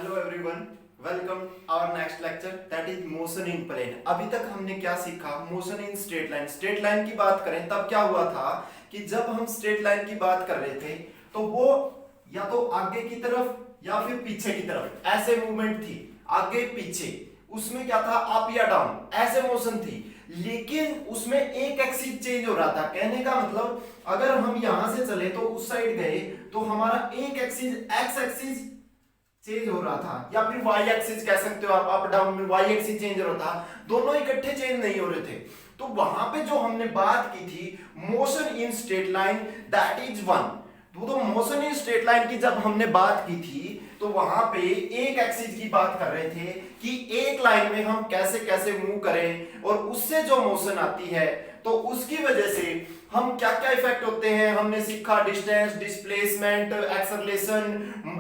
Hello everyone, welcome our next lecture that is motion in plane. अभी तक हमने क्या सीखा? Motion in straight line. Straight line की बात करें तब क्या हुआ था कि जब हम स्ट्रेट लाइन की बात कर रहे थे तो वो या तो आगे की तरफ या फिर पीछे की तरफ ऐसे मूवमेंट थी, आगे पीछे। उसमें क्या था? अप या डाउन ऐसे मोशन थी, लेकिन उसमें एक एक्सिस चेंज हो रहा था। कहने का मतलब अगर हम यहां से चले तो उस साइड गए तो हमारा एक एक्सिस एक्स एक्सिस चेंज हो रहा था, या फिर वाई एक्सिस कह सकते हो आप। अप डाउन में वाई एक्सिस चेंज हो रहा था, दोनों इकट्ठे चेंज नहीं हो रहे थे। तो वहां पे जो हमने बात की थी motion in straight line that is one. तो मोशन इन स्ट्रेट लाइन की जब हमने बात की थी तो वहां पे एक एक्सिस की बात कर रहे थे कि एक लाइन में हम कैसे कैसे मूव करें, और उससे जो मोशन आती है तो उसकी वजह से हम क्या क्या इफेक्ट होते हैं हमने सीखा। Distance, displacement, acceleration,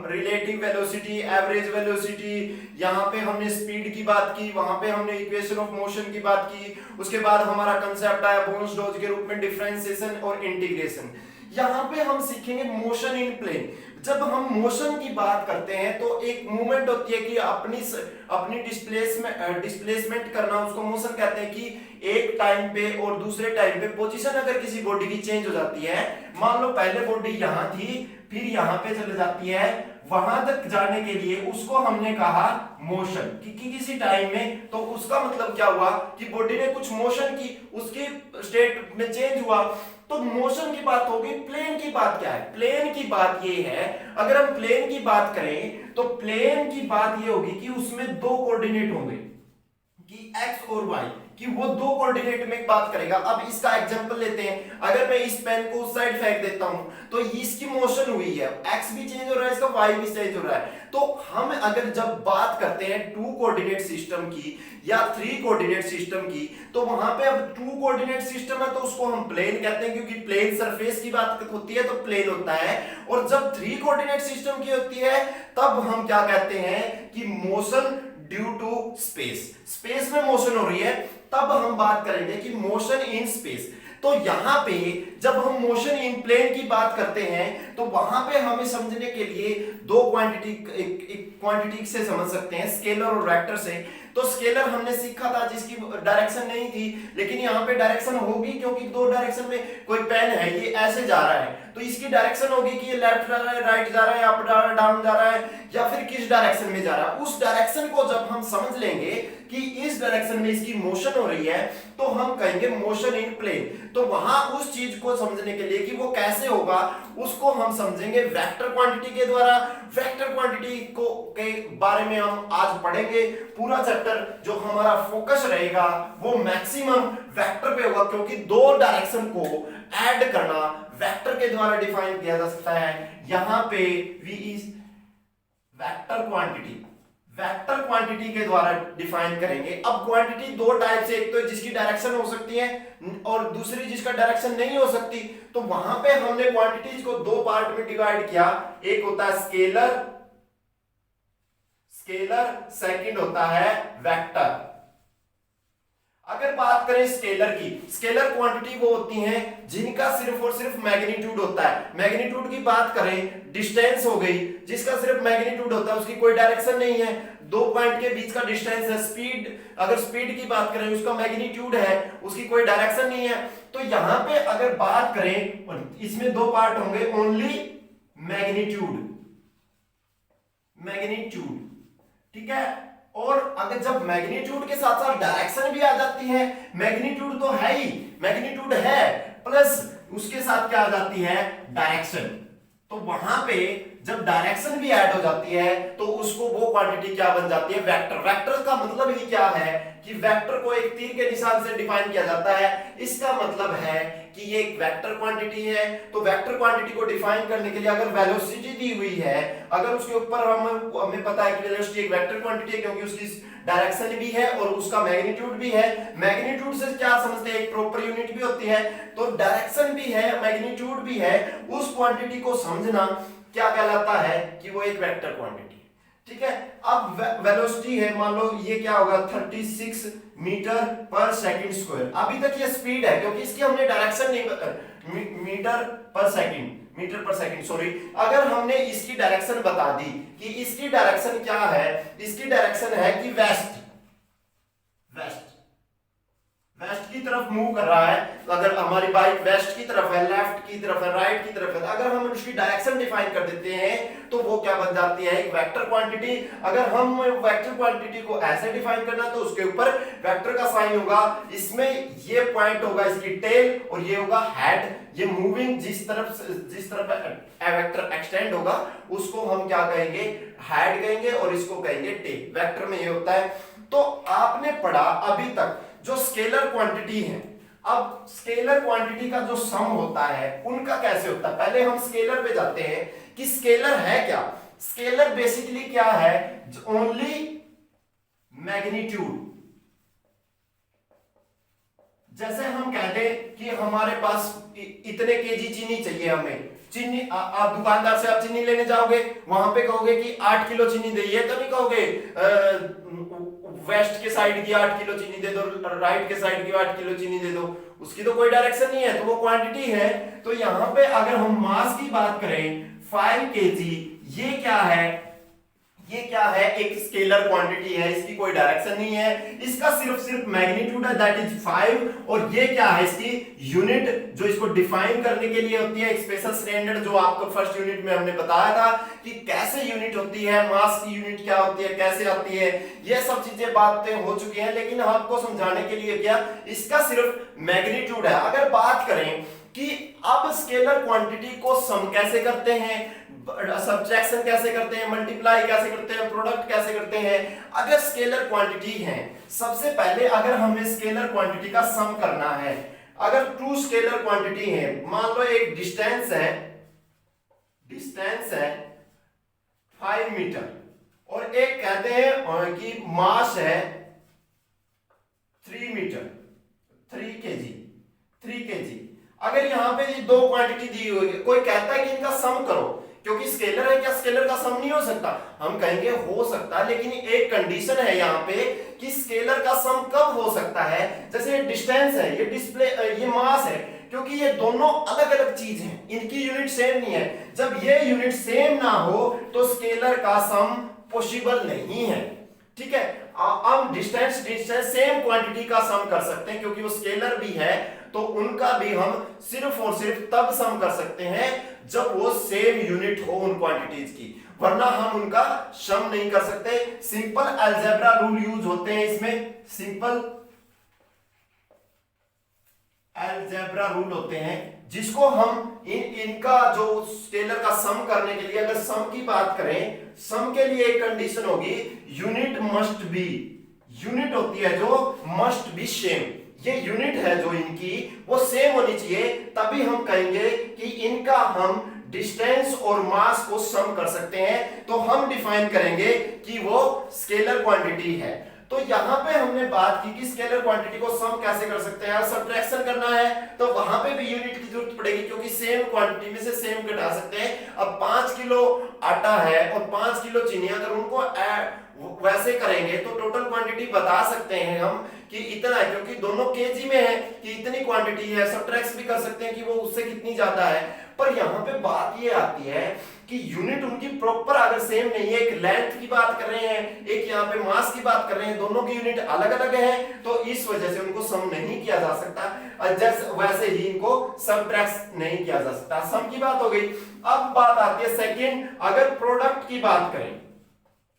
relative velocity, average velocity. यहाँ पे हमने स्पीड की बात की, वहां पे हमने इक्वेशन ऑफ मोशन की बात की। उसके बाद हमारा कंसेप्ट आया बोन्स-डॉज के रूप में डिफरेंशिएशन और इंटीग्रेशन। यहाँ पे हम सीखेंगे मोशन इन प्लेन। जब हम मोशन की बात करते हैं तो एक मूवमेंट होती है कि अपनी डिस्प्लेसमेंट करना, उसको मोशन कहते हैं। कि एक टाइम पे और दूसरे टाइम पे पोजीशन अगर किसी बॉडी की चेंज हो जाती है, मान लो पहले बॉडी यहां थी फिर यहां पे चले जाती है, वहां तक जाने के लिए उसको हमने कहा मोशन कि किसी टाइम में। तो उसका मतलब क्या हुआ कि बॉडी ने कुछ मोशन की, उसकी स्टेट में चेंज हुआ। तो मोशन की बात होगी। प्लेन की बात क्या है? प्लेन की बात ये है, अगर हम प्लेन की बात करें तो प्लेन की बात ये होगी कि उसमें दो कोऑर्डिनेट होंगे कि एक्स और वाई, कि वो दो कोऑर्डिनेट में बात करेगा। अब इसका एग्जांपल लेते हैं। अगर मैं इस पेन को उस साइड फेंक देता हूं तो इसकी मोशन हुई है, एक्स भी चेंज हो रहा है, इसका वाई भी चेंज हो रहा है। तो हम अगर जब बात करते हैं टू कोऑर्डिनेट सिस्टम की या थ्री कोऑर्डिनेट सिस्टम की, तो वहां पे अब टू कोऑर्डिनेट सिस्टम है तो उसको हम प्लेन कहते हैं, क्योंकि प्लेन सरफेस की बात होती है तो प्लेन होता है। और जब थ्री कोऑर्डिनेट सिस्टम की होती है तब हम क्या कहते हैं कि motion due to space. Space में मोशन हो रही है, तब हम बात करेंगे कि मोशन इन स्पेस। तो यहां पे जब हम मोशन इन प्लेन की बात करते हैं तो वहां पे हमें समझने के लिए दो क्वांटिटी से समझ सकते हैं, स्केलर और वेक्टर से। तो स्केलर हमने सीखा था जिसकी डायरेक्शन नहीं थी, लेकिन यहाँ पे डायरेक्शन होगी, क्योंकि दो डायरेक्शन में कोई पेन है ये ऐसे जा रहा है तो इसकी डायरेक्शन होगी कि ये लेफ्ट जा रहा है, राइट जा रहा है, अप जा रहा है, डाउन जा रहा है, या फिर किस डायरेक्शन में जा रहा है। उस डायरेक्शन को जब हम समझ लेंगे कि इस डायरेक्शन में इसकी मोशन हो रही है तो हम कहेंगे मोशन इन प्लेन। तो वहां उस चीज को समझने के लिए कि वो कैसे होगा उसको हम समझेंगे वेक्टर क्वांटिटी के द्वारा। वेक्टर क्वांटिटी को के बारे में हम आज पढ़ेंगे। पूरा चैप्टर जो हमारा फोकस रहेगा वो मैक्सिमम वेक्टर पे होगा, क्योंकि दो डायरेक्शन को ऐड करना वेक्टर के द्वारा डिफाइन किया जा सकता है। यहां पे वी इज वेक्टर क्वांटिटी के द्वारा डिफाइन करेंगे। अब क्वांटिटी दो टाइप से, एक तो जिसकी डायरेक्शन हो सकती है और दूसरी जिसका डायरेक्शन नहीं हो सकती। तो वहां पे हमने क्वांटिटीज को दो पार्ट में डिवाइड किया। एक होता है स्केलर, सेकंड होता है वेक्टर। अगर बात करें स्केलर की, स्केलर क्वांटिटी वो होती हैं जिनका सिर्फ और सिर्फ मैग्नीट्यूड होता है। मैग्नीट्यूड की बात करें, डिस्टेंस हो गई जिसका सिर्फ मैग्नीट्यूड होता है, उसकी कोई डायरेक्शन नहीं है, दो पॉइंट के बीच का डिस्टेंस है। स्पीड, अगर स्पीड की बात करें उसका मैग्नीट्यूड है, उसकी कोई डायरेक्शन नहीं है। तो यहां पे अगर बात करें इसमें दो पार्ट होंगे, ओनली मैग्नीट्यूड, ठीक है। और अगर जब मैग्नीट्यूड के साथ साथ डायरेक्शन भी आ जाती है, मैग्नीट्यूड तो है ही, मैग्नीट्यूड है प्लस उसके साथ क्या आ जाती है? डायरेक्शन। तो वहां पे जब डायरेक्शन भी ऐड हो जाती है तो उसको वो क्वांटिटी क्या बन जाती है? वेक्टर। वेक्टर का मतलब ही क्या है कि वेक्टर को एक तीर के निशान से डिफाइन किया जाता है। इसका मतलब है कि ये एक वेक्टर क्वांटिटी है। तो वेक्टर क्वांटिटी को डिफाइन करने के लिए अगर वेलोसिटी दी हुई है, अगर उसके ऊपर हमें पता है कि वेलोसिटी एक वेक्टर क्वांटिटी है क्योंकि उसकी डायरेक्शन भी है और उसका मैग्नीट्यूड भी है। मैग्नीट्यूड से क्या समझते हैं? एक प्रॉपर यूनिट भी होती है। तो डायरेक्शन भी है, मैग्नीट्यूड भी है, उस क्वांटिटी को समझना क्या कहलाता है कि वो एक वेक्टर क्वांटिटी। ठीक है। अब वेलोसिटी है, मान लो ये क्या होगा? 36 मीटर पर सेकंड स्क्वायर। अभी तक ये स्पीड है क्योंकि इसकी हमने डायरेक्शन नहीं, मीटर पर सेकंड, मीटर पर सेकंड सॉरी, अगर हमने इसकी डायरेक्शन बता दी कि इसकी डायरेक्शन क्या है, इसकी डायरेक्शन है कि वेस्ट वेस्ट वेस्ट की तरफ मूव कर रहा है, अगर हमारी बाइक वेस्ट की तरफ है, लेफ्ट की तरफ है, राइट की तरफ है, अगर हम उसकी डायरेक्शन डिफाइन कर देते हैं तो वो क्या बन जाती है, एक वेक्टर क्वांटिटी। अगर हम वेक्टर क्वांटिटी को ऐसे डिफाइन करना तो उसके ऊपर वेक्टर का साइन होगा, इसमें ये पॉइंट होगा इसकी टेल और ये होगा हेड। ये मूविंग जिस तरफ वेक्टर एक्सटेंड होगा उसको हम क्या कहेंगे, हेड कहेंगे, और इसको कहेंगे टेल। वेक्टर में ये होता है। तो आपने पढ़ा अभी तक जो स्केलर क्वांटिटी है, अब स्केलर क्वांटिटी का जो सम होता है उनका कैसे होता है। पहले हम स्केलर पे जाते हैं कि स्केलर है क्या। स्केलर बेसिकली क्या है, ओनली मैग्नीट्यूड। जैसे हम कहते हैं कि हमारे पास इतने केजी चीनी चाहिए, हमें चीनी, आप दुकानदार से आप चीनी लेने जाओगे, वहां पे कहोगे कि 8 किलो चीनी दे, तो नहीं कहोगे वेस्ट के साइड की 8 किलो चीनी दे दो, राइट के साइड की 8 किलो चीनी दे दो, उसकी तो कोई डायरेक्शन नहीं है, तो वो क्वांटिटी है। तो यहां पे अगर हम मास की बात करें 5 केजी, ये क्या है, ये क्या है, एक स्केलर क्वांटिटी है, इसकी कोई डायरेक्शन नहीं है, इसका सिर्फ मैग्नीट्यूड है दैट इज 5, और ये क्या है, इसकी यूनिट जो इसको डिफाइन करने के लिए होती है, एक स्पेशल स्टैंडर्ड जो आपको फर्स्ट यूनिट में हमने बताया था कि कैसे यूनिट होती है, मास की यूनिट क्या होती है, कैसे आती है, ये सब चीजें बातें हो चुकी हैं, लेकिन आपको समझाने के लिए क्या, इसका सिर्फ मैग्नीट्यूड है। अगर बात करें कि अब स्केलर क्वांटिटी को सम कैसे करते हैं, सब्ट्रैक्शन कैसे करते हैं, मल्टीप्लाई कैसे करते हैं, प्रोडक्ट कैसे करते हैं, अगर स्केलर क्वांटिटी है, सबसे पहले अगर हमें स्केलर क्वांटिटी का सम करना है, अगर 2 स्केलर क्वांटिटी है, मान लो एक डिस्टेंस है 5 मीटर और एक कहते हैं कि मास है 3 मीटर, 3 केजी। अगर यहां पे ये 2 क्वांटिटी दी हुई है, कोई कहता है कि इनका सम करो, क्योंकि स्केलर है, क्या स्केलर का सम नहीं हो सकता, हम कहेंगे हो सकता है, लेकिन एक कंडीशन है यहाँ पे कि स्केलर का सम कब हो सकता है। जैसे डिस्टेंस है, ये डिस्प्ले, ये मास है, क्योंकि ये दोनों अलग अलग चीज हैं, इनकी यूनिट सेम नहीं है। जब ये यूनिट सेम ना हो तो स्केलर का सम पॉसिबल नहीं है, ठीक है। हम डिस्टेंस सेम क्वांटिटी का सम कर सकते हैं, क्योंकि वो स्केलर भी है, तो उनका भी हम सिर्फ और सिर्फ तब सम कर सकते हैं जब वो सेम यूनिट हो उन क्वांटिटीज की, वरना हम उनका सम नहीं कर सकते। सिंपल अलजेब्रा रूल यूज होते हैं इसमें, सिंपल अलजेब्रा रूल होते हैं, जिसको हम इनका जो स्केलर का सम करने के लिए, अगर सम की बात करें, सम के लिए एक कंडीशन होगी, यूनिट मस्ट बी, यूनिट होती है जो मस्ट बी सेम, ये यूनिट है जो इनकी वो सेम होनी चाहिए, तभी हम कहेंगे कि इनका हम डिस्टेंस और मास को सम कर सकते हैं, तो हम डिफाइन करेंगे कि वो स्केलर क्वांटिटी है। तो यहां पे हमने बात की कि स्केलर क्वांटिटी को सम कैसे कर सकते हैं, सब्ट्रैक्शन करना है तो वहां पे भी यूनिट की जरूरत पड़ेगी, क्योंकि सेम क्वांटिटी में से सेम घटा सकते हैं। अब 5 किलो आटा है और 5 किलो चीनी, अगर उनको वैसे करेंगे तो टोटल क्वांटिटी बता सकते हैं हम कि इतना है, क्योंकि दोनों केजी में है कि इतनी क्वांटिटी है, सब्ट्रैक्ट भी कर सकते हैं कि वो उससे कितनी ज्यादा है। पर यहाँ पे बात ये आती है कि यूनिट उनकी प्रॉपर अगर सेम नहीं है, एक लेंथ की बात कर रहे हैं, एक यहाँ पे मास की बात कर रहे हैं, दोनों की यूनिट अलग अलग है, तो इस वजह से उनको सम नहीं किया जा सकता, जैसे वैसे ही इनको सब्ट्रैक्ट नहीं किया जा सकता। सम की बात हो गई। अब बात आती है सेकंड, अगर प्रोडक्ट की बात करें,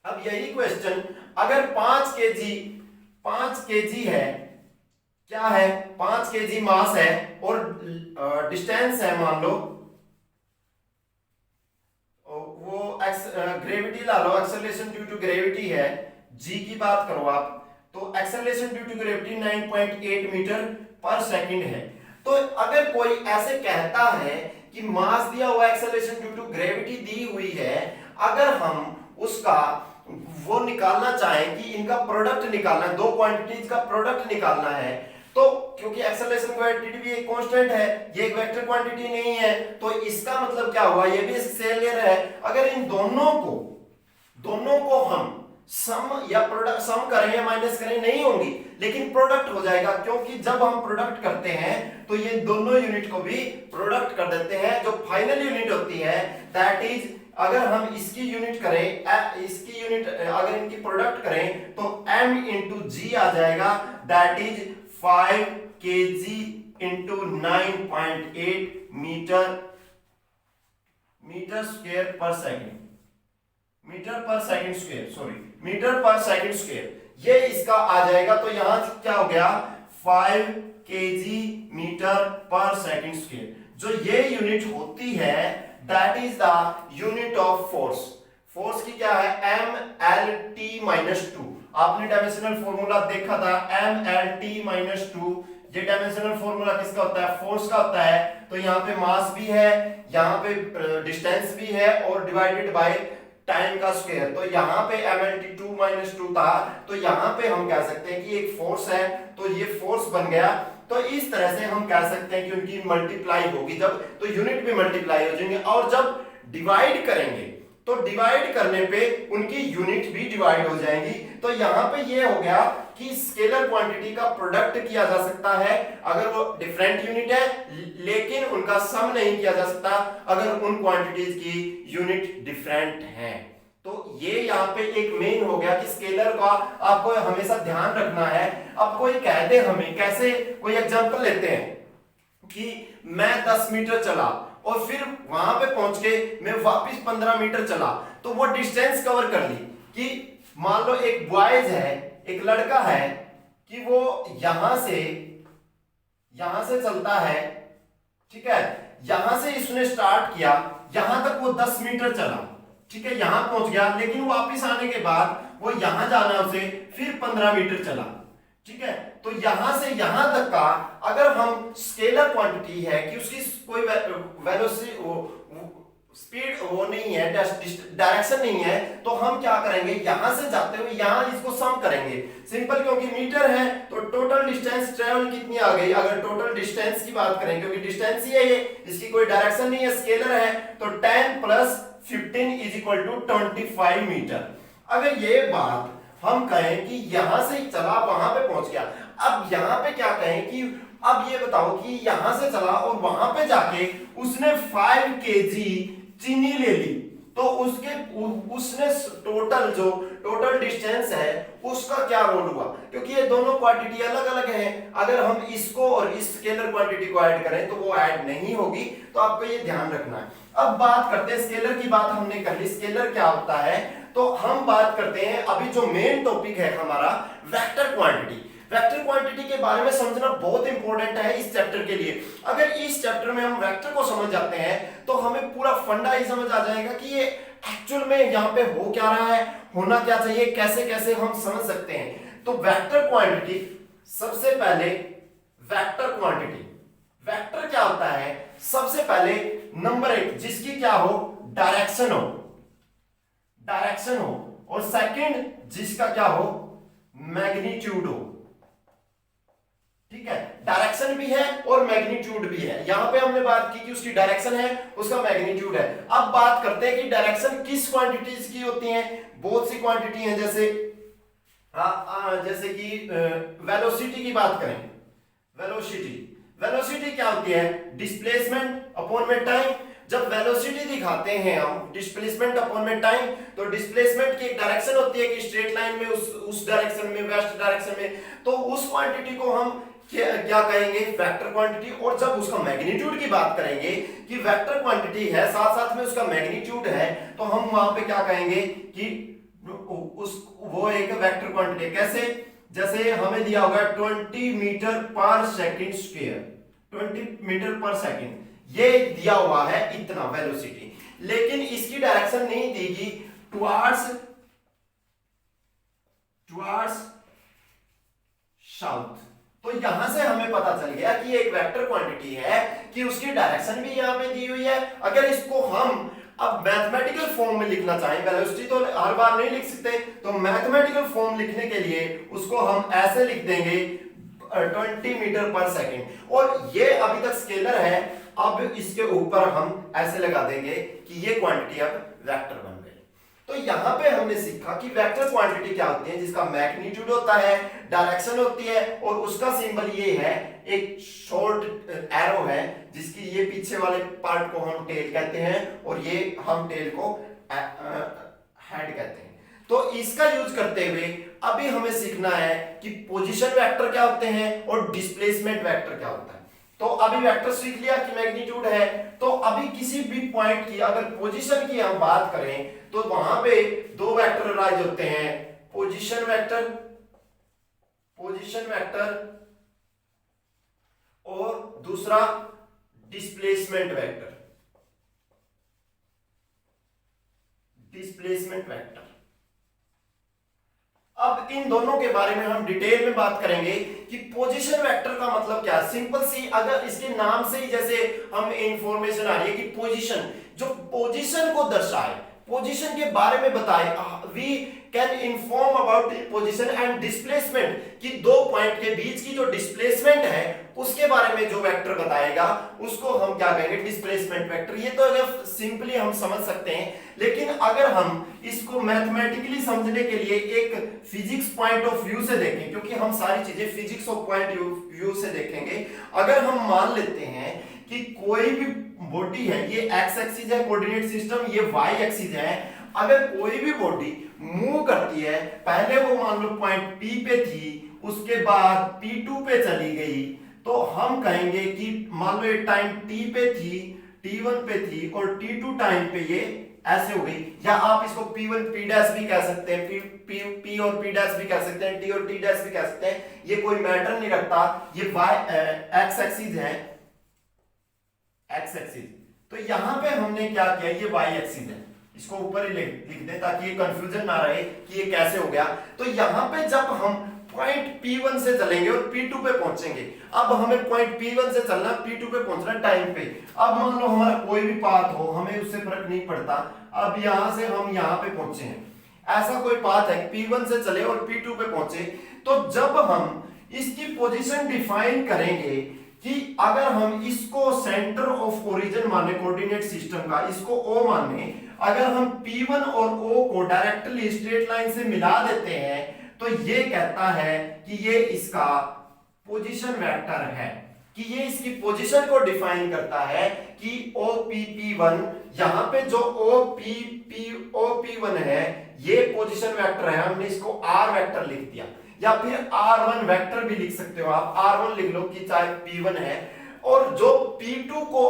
अब यही क्वेश्चन, अगर 5 केजी है, क्या है, 5 केजी मास है और डिस्टेंस है, मान लो वो gravity La low, acceleration due to gravity है, जी की बात करो आप, तो acceleration due to gravity 9.8 metre पर सेकंड है। तो अगर कोई ऐसे कहता है कि मास दिया हुआ, एक्सेलरेशन ड्यू टू ग्रेविटी दी हुई है, अगर हम उसका वो निकालना चाहें कि इनका प्रोडक्ट निकालना है, 2 क्वांटिटीज का प्रोडक्ट निकालना है, तो क्योंकि एक्सेलरेशन क्वांटिटी भी एक कांस्टेंट है, ये एक वेक्टर क्वांटिटी नहीं है, तो इसका मतलब क्या हुआ, ये भी स्केलर है। अगर इन दोनों को हम सम या प्रोडक्ट, सम करें या माइनस करें नहीं होंगी, लेकिन प्रोडक्ट हो जाएगा, क्योंकि जब हम प्रोडक्ट करते हैं तो ये दोनों यूनिट को भी प्रोडक्ट कर देते हैं। जो फाइनल यूनिट होती है दैट इज, अगर हम इसकी यूनिट करें, इसकी यूनिट अगर इनकी प्रोडक्ट करें तो m इंटू जी आ जाएगा, that is 5 kg into 9.8 metre square पर सेकेंड, मीटर पर सेकंड स्क्वायर, सॉरी मीटर पर सेकंड स्क्वायर, ये इसका आ जाएगा। तो यहां क्या हो गया 5 kg मीटर पर सेकंड स्क्वायर। जो ये यूनिट होती है that is the unit of force. Force की क्या है mLt-2। आपने डायमेंशनल फॉर्मूला देखा था mLt-2। ये डायमेंशनल फॉर्मूला किसका होता है, फोर्स का होता है। तो यहाँ पे मास भी है, यहाँ पे डिस्टेंस भी है और डिवाइडेड बाय टाइम का स्क्वायर। तो यहाँ पे mLt-2 था, तो यहाँ पे हम कह सकते हैं कि एक फोर्स है, तो ये फोर्स बन गया। तो इस तरह से हम कह सकते हैं कि उनकी मल्टीप्लाई होगी जब, तो यूनिट भी मल्टीप्लाई हो जाएंगे, और जब डिवाइड करेंगे तो डिवाइड करने पे उनकी यूनिट भी डिवाइड हो जाएंगी। तो यहाँ पे ये हो गया कि स्केलर क्वांटिटी का प्रोडक्ट किया जा सकता है अगर वो डिफरेंट यूनिट है, लेकिन उनका सम नहीं किया जा सकता अगर उन क्वांटिटीज की यूनिट डिफरेंट है। तो ये यहाँ पे एक मेन हो गया कि स्केलर का आपको हमेशा ध्यान रखना है। अब कोई कह दे हमें, कैसे, कोई एग्जांपल लेते हैं कि मैं 10 मीटर चला और फिर वहां पे पहुंच के मैं वापस 15 मीटर चला, तो वो डिस्टेंस कवर कर ली। कि मान लो एक बॉयज है, एक लड़का है कि वो यहां से चलता है, ठीक है, यहां से इसने स्टार्ट किया, यहां तक वो 10 मीटर चला, ठीक है, यहां पहुंच गया, लेकिन वापस आने के बाद वो यहां जाना उसे फिर 15 मीटर चला, ठीक है। तो यहां से यहां तक का अगर हम स्केलर क्वांटिटी है कि उसकी कोई वेलोसिटी, स्पीड वो नहीं है, डायरेक्शन नहीं है, तो हम क्या करेंगे, यहां से जाते हुए यहां इसको सम करेंगे। सिंपल, क्योंकि मीटर है तो टोटल डिस्टेंस ट्रेवल कितनी आ गई, अगर टोटल डिस्टेंस की बात करें, क्योंकि डिस्टेंस ही है ये, इसकी कोई डायरेक्शन नहीं है, स्केलर है, तो 10 plus 15 is equal to 25 metre. अगर ये बात हम कहें कि यहां से चला वहां पे पहुंच गया, अब यहां पे क्या कहें कि अब ये बताओ कि यहां से चला और वहां पे जाके उसने 5 kg चीनी ले ली, तो उसने टोटल डिस्टेंस है उसका क्या रोल हुआ, क्योंकि ये दोनों क्वांटिटी अलग अलग हैं। अगर हम इसको और इस स्केलर क्वांटिटी को ऐड करें तो वो ऐड नहीं होगी, तो आपको ये ध्यान रखना है। अब बात करते हैं, स्केलर की बात हमने कर ली, स्केलर क्या होता है, तो हम बात करते हैं अभी जो मेन टॉपिक है हमारा, वेक्टर क्वांटिटी। वेक्टर क्वांटिटी के बारे में समझना बहुत इंपॉर्टेंट है इस चैप्टर के लिए। अगर इस चैप्टर में हम वेक्टर को समझ जाते हैं तो हमें पूरा फंडा ही समझ आ जाएगा कि ये एक्चुअल में यहाँ पे हो क्या रहा है, होना क्या चाहिए, कैसे कैसे हम समझ सकते हैं। तो वेक्टर क्वांटिटी, सबसे पहले वेक्टर क्वांटिटी, वेक्टर क्या होता है, सबसे पहले नंबर 1 जिसकी क्या हो, डायरेक्शन हो, और सेकंड जिसका क्या हो, मैग्नीट्यूड हो, ठीक है। डायरेक्शन भी है और मैग्नीट्यूड भी है। यहां पे हमने बात की कि उसकी डायरेक्शन है, उसका मैग्नीट्यूड है। अब बात करते हैं कि डायरेक्शन किस क्वांटिटीज की होती हैं। बहुत सी क्वांटिटी हैं, जैसे कि वेलोसिटी की बात करें, वेलोसिटी क्या होती है, डिस्प्लेसमेंट अपॉन में टाइम। जब वेलोसिटी दिखाते हैं हम डिस्प्लेसमेंट अपॉन में टाइम, तो डिस्प्लेसमेंट की एक डायरेक्शन होती है कि स्ट्रेट लाइन में उस डायरेक्शन में, वेस्ट डायरेक्शन में, तो उस क्वांटिटी को हम क्या कहेंगे, वेक्टर क्वांटिटी। और जब उसका मैग्नीट्यूड की बात करेंगे कि वेक्टर क्वांटिटी है साथ साथ में उसका मैग्नीट्यूड है, तो हम वहां पे क्या कहेंगे कि वो एक वेक्टर क्वांटिटी। कैसे, जैसे हमें दिया होगा 20 मीटर पर सेकंड स्क्वायर, 20 मीटर पर सेकंड, ये दिया हुआ है इतना वेलोसिटी, लेकिन इसकी डायरेक्शन नहीं देगी टुवर्ड्स साउथ। तो यहां से हमें पता चल गया कि ये एक वेक्टर क्वांटिटी है कि उसकी डायरेक्शन भी यहां पे दी हुई है। अगर इसको हम अब मैथमेटिकल फॉर्म में लिखना चाहें, वेलोसिटी तो हर बार नहीं लिख सकते, तो मैथमेटिकल फॉर्म लिखने के लिए उसको हम ऐसे लिख देंगे 20 मीटर पर सेकंड। और ये अभी तक स्केलर है, अब इसके ऊपर हम ऐसे लगा देंगे कि ये क्वांटिटी अब वेक्टर बन गई। तो यहाँ पे हमने सीखा कि वेक्टर क्वांटिटी क्या होती है, जिसका मैग्नीट्यूड होता है, डायरेक्शन होती है, और उसका सिंबल ये है, एक शॉर्ट एरो है, जिसकी ये पीछे वाले पार्ट को हम टेल कहते हैं और ये हम टेल को हेड कहते हैं। तो इसका यूज करते हुए अभी हमें सीखना है कि पोजीशन वेक्टर क्या होते हैं और डिस्प्लेसमेंट वेक्टर क्या होता है। तो अभी वेक्टर सीख लिया कि मैग्नीट्यूड है, तो अभी किसी भी पॉइंट की अगर पोजीशन की हम बात करें तो वहां पे दो वेक्टर राइज होते हैं, पोजीशन वेक्टर और दूसरा डिस्प्लेसमेंट वेक्टर। अब इन दोनों के बारे में हम डिटेल में बात करेंगे कि पोजीशन वेक्टर का मतलब क्या है। सिंपल सी, अगर इसके नाम से ही जैसे हम इंफॉर्मेशन आ रही है कि पोजीशन, जो पोजीशन को दर्शाए, पोजीशन के बारे में बताए, we can inform about position and displacement, कि दो पॉइंट के बीच की जो डिस्प्लेसमेंट है उसके बारे में जो वेक्टर बताएगा उसको हम क्या कहेंगे, डिस्प्लेसमेंट वेक्टर। ये तो अगर सिंपली हम समझ सकते हैं, लेकिन अगर हम इसको मैथमेटिकली समझने के लिए एक फिजिक्स पॉइंट ऑफ व्यू से देखें, क्योंकि हम सारी चीजें फिजिक्स ऑफ पॉइंट व्यू से देखेंगे। अगर हम मान लेते हैं कि कोई भी बॉडी है, ये एक्स एक्सिस है कोऑर्डिनेट सिस्टम, ये वाई एक्सिस है, अगर कोई भी बॉडी मूव करती है, पहले वो मान लो पॉइंट P पे थी, उसके बाद P2 पे चली गई, तो हम कहेंगे कि मान लो ये टाइम T पे थी, T1 पे थी और T2 टाइम पे ये ऐसे हो गई। या आप इसको P1 P डैश भी कह सकते हैं, P और P डैश भी कह सकते हैं, T और T डैश भी कह सकते हैं, ये कोई मैटर नहीं रखता। ये एक्स एक्सिस है, एक्स एक्सिस। तो यहां पे हमने क्या किया, ये वाई एक्सिस है, इसको ऊपर ही लिख दें ताकि ये कंफ्यूजन ना रहे कि ये कैसे हो गया। तो यहां पे जब हम पॉइंट P1 से चलेंगे और P2 पे पहुंचेंगे, अब हमें पॉइंट P1 से चलना, P2 पे पहुंचना टाइम पे। अब मान लो हमारा कोई भी पाथ हो, हमें उससे फर्क नहीं पड़ता, अब यहां से हम यहां पे पहुंचे हैं, ऐसा कोई पाथ है P1 से चले और P2 पे पहुंचे, तो जब हम इसकी पोजीशन डिफाइन करेंगे कि अगर हम इसको सेंटर ऑफ ओरिजिन माने कोऑर्डिनेट सिस्टम का, इसको O माने, अगर हम P1 और O को डायरेक्टली स्ट्रेट लाइन से मिला देते हैं तो ये कहता है कि ये इसका पोजीशन वेक्टर है, कि ये इसकी पोजीशन को डिफाइन करता है कि OPP1, यहां पे जो OP1 है ये पोजीशन वेक्टर है, हमने इसको R वेक्टर लिख दिया, या फिर R1 वेक्टर भी लिख सकते हो आप, R1 लिख लो कि चाहे P1 है। और जो P2 को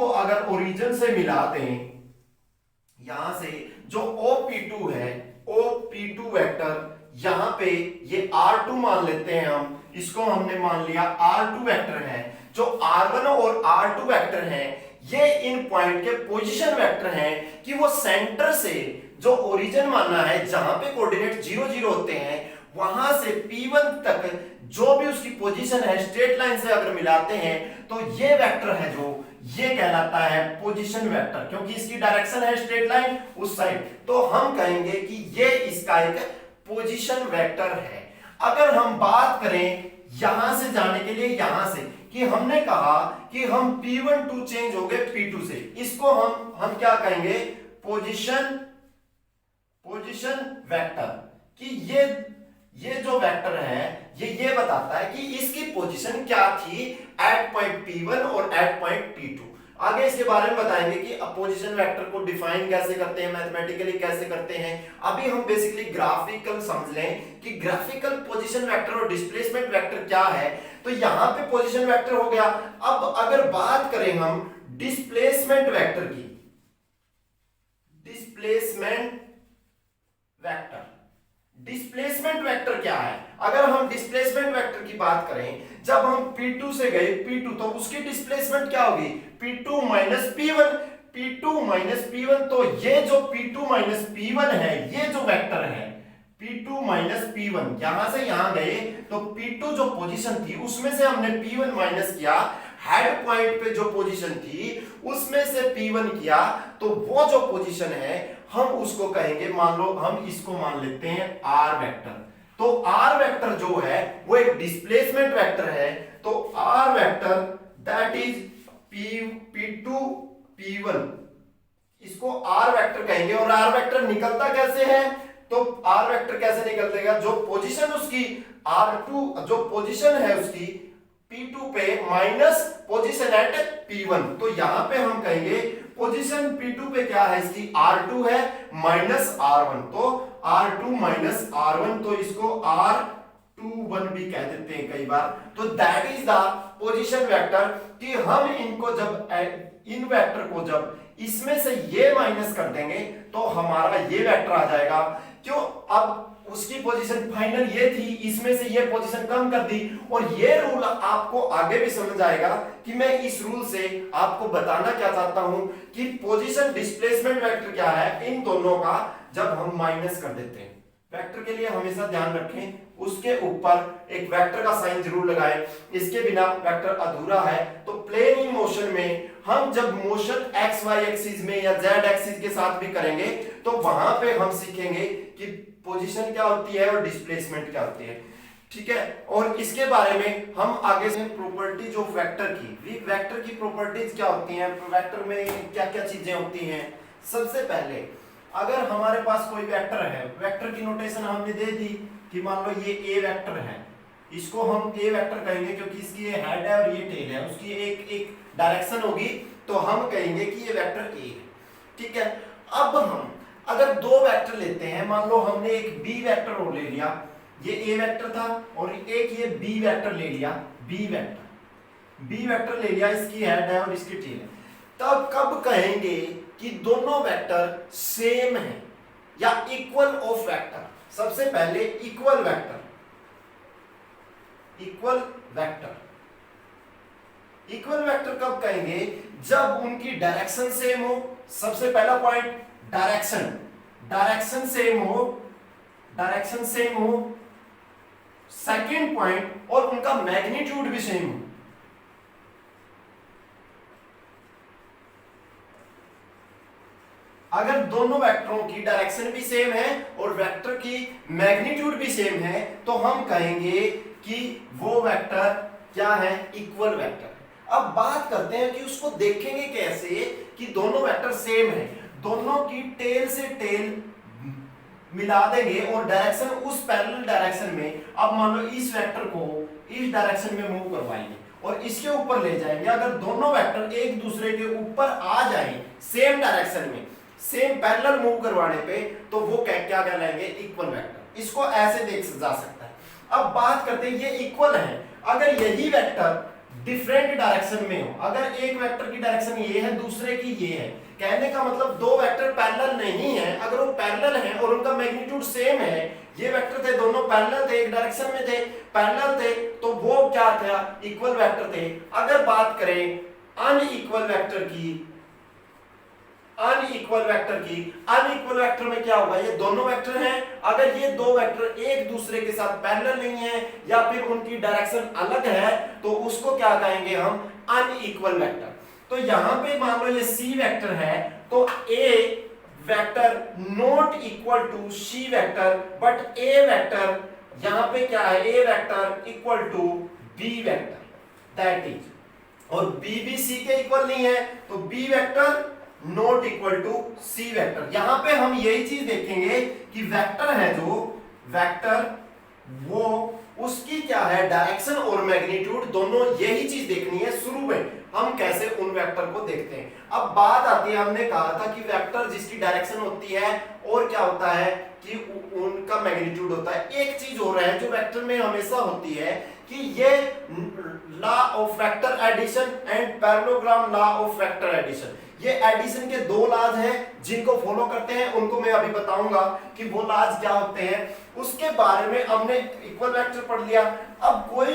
अगर ओरिजिन से मिला दें, यहां से जो OP2 है, OP2 वेक्टर, यहां पे ये R2 मान लेते हैं हम, इसको हमने मान लिया R2 वेक्टर है। जो R1 और R2 वेक्टर हैं, ये इन पॉइंट के पोजीशन वेक्टर हैं कि वो सेंटर से जो ओरिजिन मानना है, जहां पे कोऑर्डिनेट 0 0 होते हैं, वहां से P1 तक जो भी उसकी पोजीशन है स्ट्रेट लाइन से अगर मिलाते हैं तो ये वेक्टर है जो ये कहलाता है पोजीशन वेक्टर, क्योंकि इसकी डायरेक्शन है स्ट्रेट लाइन उस साइड, तो हम कहेंगे कि ये इसका एक पोजीशन वेक्टर है। अगर हम बात करें यहां से जाने के लिए, यहां से कि हमने कहा कि हम P1 टू चेंज हो गए P2 से, इसको हम क्या कहेंगे, पोजीशन वेक्टर, कि ये जो वेक्टर है ये बताता है कि इसकी पोजीशन क्या थी एट पॉइंट P1 और एट पॉइंट P2। आगे इसके बारे में बताएंगे कि पोजीशन वेक्टर को डिफाइन कैसे करते हैं, मैथमेटिकली कैसे करते हैं। अभी हम बेसिकली ग्राफिकल समझ लें कि ग्राफिकल पोजीशन वेक्टर और डिस्प्लेसमेंट वेक्टर क्या है। तो यहां पे पोजीशन वेक्टर हो गया। अब अगर बात करें हम डिस्प्लेसमेंट वेक्टर की, डिस्प्लेसमेंट वेक्टर क्या है, अगर हम डिस्प्लेसमेंट वेक्टर की बात करें, जब हम P2 से गए P2, तो उसकी डिस्प्लेसमेंट क्या होगी, P2 माइनस P1, तो ये जो P2 माइनस P1 है, ये जो वेक्टर है P2 माइनस P1, यहां से यहां गए तो P2 जो पोजीशन थी उसमें से हमने P1 माइनस किया, हेड पॉइंट पे जो पोजीशन थी उसमें से P1 किया, तो वो जो पोजीशन है हम उसको कहेंगे, मान लो हम इसको मान लेते हैं R वेक्टर। तो R वेक्टर जो है वो एक डिस्प्लेसमेंट वेक्टर है। तो R vector that is P2 P1, इसको आर वेक्टर कहेंगे। और आर वेक्टर निकलता कैसे है, तो आर वेक्टर कैसे निकलतेगा, जो पोजीशन उसकी R2 जो पोजीशन है उसकी P2 पे माइनस पोजीशन एट P1, तो यहां पे हम कहेंगे पोजीशन P2 पे क्या है इसकी R2 है माइनस R1, तो R2 माइनस R1, तो इसको R21 भी कह देते हैं कई बार। तो that is the position vector, कि हम इनको जब इन वेक्टर को जब इसमें से ये माइनस कर देंगे तो हमारा ये वेक्टर आ जाएगा। क्यों, अब उसकी पोजीशन फाइनल ये थी, इसमें से ये पोजीशन कम कर दी। और ये रूल आपको आगे भी समझ आएगा कि मैं इस रूल से आपको बताना क्या चाहता हूं कि पोजीशन डिस्प्लेसमेंट वेक्टर क्या है इन दोनों का जब हम माइनस कर देते हैं। वेक्टर के लिए हमेशा ध्यान रखें उसके ऊपर एक वेक्टर का साइन जरूर लगाएं, इसके बिना वेक्टर अधूरा है। तो प्लेन इन मोशन में हम जब मोशन एक्स वाई एक्सिस में या जेड एक्सिस के साथ भी करेंगे तो वहां पे हम सीखेंगे कि पोजीशन क्या होती है और डिस्प्लेसमेंट क्या होती है, ठीक है। और इसके बारे में हम आगे से प्रॉपर्टीज ऑफ वेक्टर की, वेक्टर की प्रॉपर्टीज क्या होती हैं, वेक्टर में क्या क्या चीजें होती हैं। सबसे पहले अगर हमारे पास कोई वेक्टर है, वेक्टर की नोटेशन हमने दे दी कि मान लो ये ए वेक्टर है, इसको हम ए वेक्टर कहेंगे क्योंकि इसकी ये हेड है और ये टेल है, उसकी एक डायरेक्शन होगी, तो हम कहेंगे कि ये वेक्टर ए है, ठीक है। अब हम अगर दो वेक्टर लेते हैं, मान लो हमने एक बी वेक्टर और ले लिया, ये ए वेक्टर था, और एक ये बी वेक्टर ले लिया, बी वेक्टर ले लिया, इसकी हेड है और इसकी टेल है, तब कब कहेंगे कि दोनों वेक्टर सेम है या इक्वल ऑफ वेक्टर। सबसे पहले इक्वल वेक्टर कब कहेंगे, जब उनकी डायरेक्शन सेम हो। सबसे पहला पॉइंट डायरेक्शन सेम हो, सेकंड पॉइंट और उनका मैग्नीट्यूड भी सेम हो। अगर दोनों वेक्टरों की डायरेक्शन भी सेम है और वेक्टर की मैग्नीट्यूड भी सेम है तो हम कहेंगे कि वो वेक्टर क्या है, इक्वल वेक्टर। अब बात करते हैं कि उसको देखेंगे कैसे कि दोनों वेक्टर सेम है। दोनों की टेल से टेल मिला देंगे और डायरेक्शन उस पैरेलल डायरेक्शन में, अब मान लो इस वेक्टर को इस डायरेक्शन में मूव करवाएंगे और इसके ऊपर ले जाएंगे। अगर दोनों वेक्टर एक दूसरे के ऊपर आ जाएं सेम डायरेक्शन में, सेम पैरेलल मूव करवाने पे, तो वो क्या कहलाएंगे, इक्वल वेक्टर। इसको ऐसे देख जा सकता है। अब बात करते हैं ये इक्वल है, अगर यही वेक्टर डिफरेंट डायरेक्शन में हो, अगर एक वेक्टर की डायरेक्शन ये है दूसरे की ये है, कहने का मतलब दो वेक्टर पैरेलल नहीं है। अगर वो पैरेलल हैं और उनका मैग्नीट्यूड सेम है, ये वेक्टर थे दोनों पैरेलल थे, एक डायरेक्शन में थे, पैरेलल थे, तो वो क्या था, इक्वल वेक्टर थे। अगर बात करें अनइक्वल वेक्टर में क्या होगा, ये दोनों वेक्टर हैं, अगर ये दो वेक्टर एक दूसरे के साथ पैरेलल नहीं है या फिर उनकी डायरेक्शन अलग है तो उसको क्या कहेंगे हम, अनइक्वल वेक्टर। तो यहां पे मान लो ये सी वेक्टर है, तो A vector not equal to C vector, but A vector यहां पे क्या है, A vector equal to B vector, that is, और बी भी सी के इक्वल नहीं है, तो B vector not equal to C vector. यहां पे हम यही चीज देखेंगे कि वेक्टर है जो वेक्टर, वो उसकी क्या है, डायरेक्शन और मैग्नीट्यूड दोनों, यही चीज देखनी है। शुरू में हम कैसे उन वेक्टर को देखते हैं। अब बात आती है, हमने कहा था कि वेक्टर जिसकी डायरेक्शन होती है और क्या होता है कि उनका मैग्नीट्यूड होता है। एक चीज हो रहा है जो वेक्टर में हमेशा होती है कि ये law of vector addition and parallelogram law of vector addition, ये एडिशन के दो लॉज हैं जिनको फॉलो करते हैं, उनको मैं अभी बताऊंगा कि वो लॉज क्या होते हैं। उसके बारे में हमने इक्वल वेक्टर पढ़ लिया। अब कोई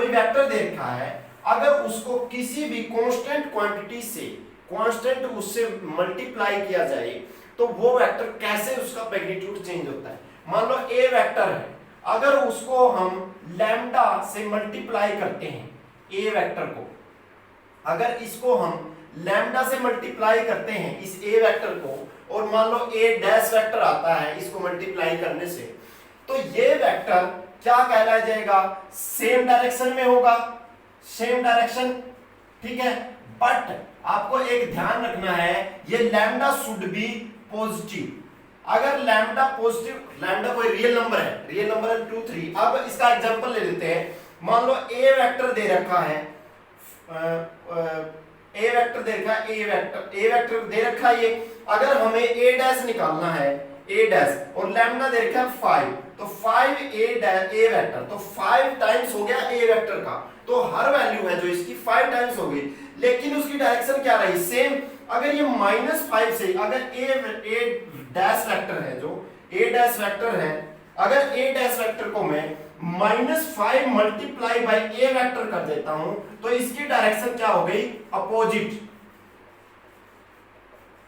वेक्टर दे रखा है, अगर उसको किसी भी कांस्टेंट क्वांटिटी से, कांस्टेंट उससे मल्टीप्लाई किया जाए तो वो वेक्टर कैसे उसका मैग्नीट्यूड चेंज होता है। मान लो ए वेक्टर है, अगर उसको हम लैम्डा से मल्टीप्लाई करते हैं, ए वेक्टर को अगर इसको हम लैम्डा से मल्टीप्लाई करते हैं इस ए वेक्टर को, और मान लो ए डैश वेक्टर आता है इसको मल्टीप्लाई करने से, तो ये वेक्टर क्या कहलाया जाएगा, सेम डायरेक्शन में होगा, सेम डायरेक्शन, ठीक है। बट आपको एक ध्यान रखना है, ये लैम्डा शुड बी पॉजिटिव। अगर लैम्डा पॉजिटिव, लैम्डा कोई रियल नंबर है, रियल नंबर है 2 3। अब इसका एग्जांपल ले लेते हैं। मान लो ए वेक्टर दे रखा है, ए वेक्टर दे रखा है, ए वेक्टर दे रखा है ये। अगर हमें ए डैश निकालना है, ए डैश, और लैम्डा दे रखा है 5, तो 5 ए वेक्टर, तो 5 टाइम्स हो गया ए वेक्टर का। तो हर वैल्यू है जो इसकी 5 टाइम्स हो गई, लेकिन उसकी डायरेक्शन क्या रही, सेम। अगर ये -5 से, अगर ए डैश वेक्टर है, जो ए डैश वेक्टर है, अगर ए डैश वेक्टर को मैं -5 मल्टीप्लाई बाई ए वेक्टर कर देता हूं, तो इसकी डायरेक्शन क्या हो गई, अपोजिट।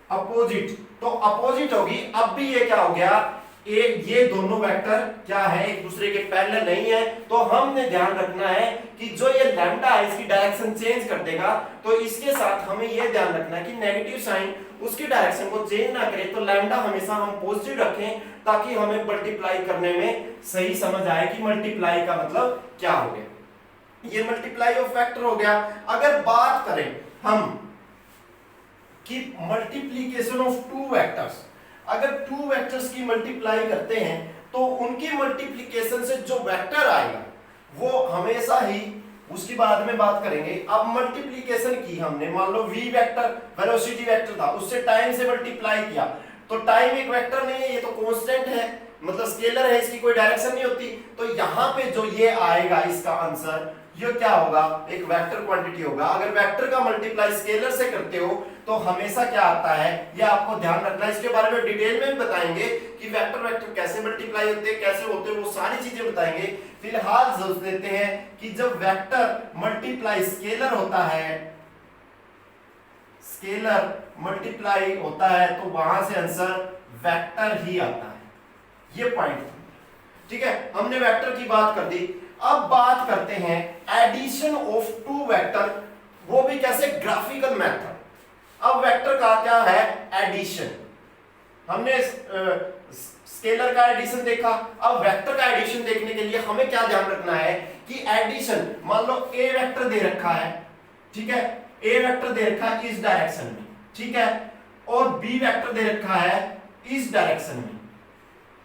अपोजिट, तो अपोजिट होगी। अब भी ये क्या हो गया, ये दोनों वेक्टर क्या है, एक दूसरे के पैरेलल नहीं है। तो हमने ध्यान रखना है कि जो ये लैम्डा है इसकी डायरेक्शन चेंज कर देगा, तो इसके साथ हमें ये ध्यान रखना है कि नेगेटिव साइन उसकी डायरेक्शन को चेंज ना करे। तो लैम्डा हमेशा हम पॉजिटिव रखें, ताकि हमें मल्टीप्लाई करने में सही समझ आए कि मल्टीप्लाई का मतलब क्या हो गया। ये मल्टीप्लाई ऑफ वेक्टर हो गया। अगर बात करें हम कि मल्टीप्लीकेशन ऑफ टू वेक्टर्स, अगर टू वेक्टर्स की मल्टीप्लाई करते हैं तो उनकी मल्टीप्लिकेशन से जो वेक्टर आएगा वो हमेशा ही, उसकी बाद में बात करेंगे। अब मल्टीप्लिकेशन की हमने, मान लो v वेक्टर वेलोसिटी वेक्टर था, उससे टाइम से मल्टीप्लाई किया, तो टाइम एक वेक्टर नहीं है, ये तो कांस्टेंट है, मतलब स्केलर है, इसकी कोई डायरेक्शन नहीं होती। तो यहाँ पे जो ये आएगा इसका आंसर, ये क्या होगा, एक वेक्टर क्वांटिटी होगा। अगर वेक्टर का मल्टीप्लाई स्केलर से करते हो तो हमेशा क्या आता है, ये आपको ध्यान रखना है। इसके बारे में डिटेल में भी बताएंगे कि वेक्टर वेक्टर कैसे मल्टीप्लाई होते हैं, कैसे होते हैं, वो सारी चीजें बताएंगे। फिलहाल सोच लेते हैं कि जब वेक्टर मल्टीप्लाई स्केलर होता है, स्केलर मल्टीप्लाई होता है, तो वहां से आंसर वेक्टर ही आता है। ये पॉइंट, ठीक है, हमने वेक्टर की बात कर दी। अब बात करते हैं एडिशन ऑफ टू वेक्टर, वो भी कैसे, ग्राफिकल मेथड। अब वेक्टर का क्या है, एडिशन। हमने स्केलर का एडिशन देखा, अब वेक्टर का एडिशन देखने के लिए हमें क्या ध्यान रखना है कि एडिशन, मान लो ए वेक्टर दे रखा है, ठीक है, ए वेक्टर दे रखा है इस डायरेक्शन में, ठीक है, और बी वेक्टर दे रखा है इस डायरेक्शन में।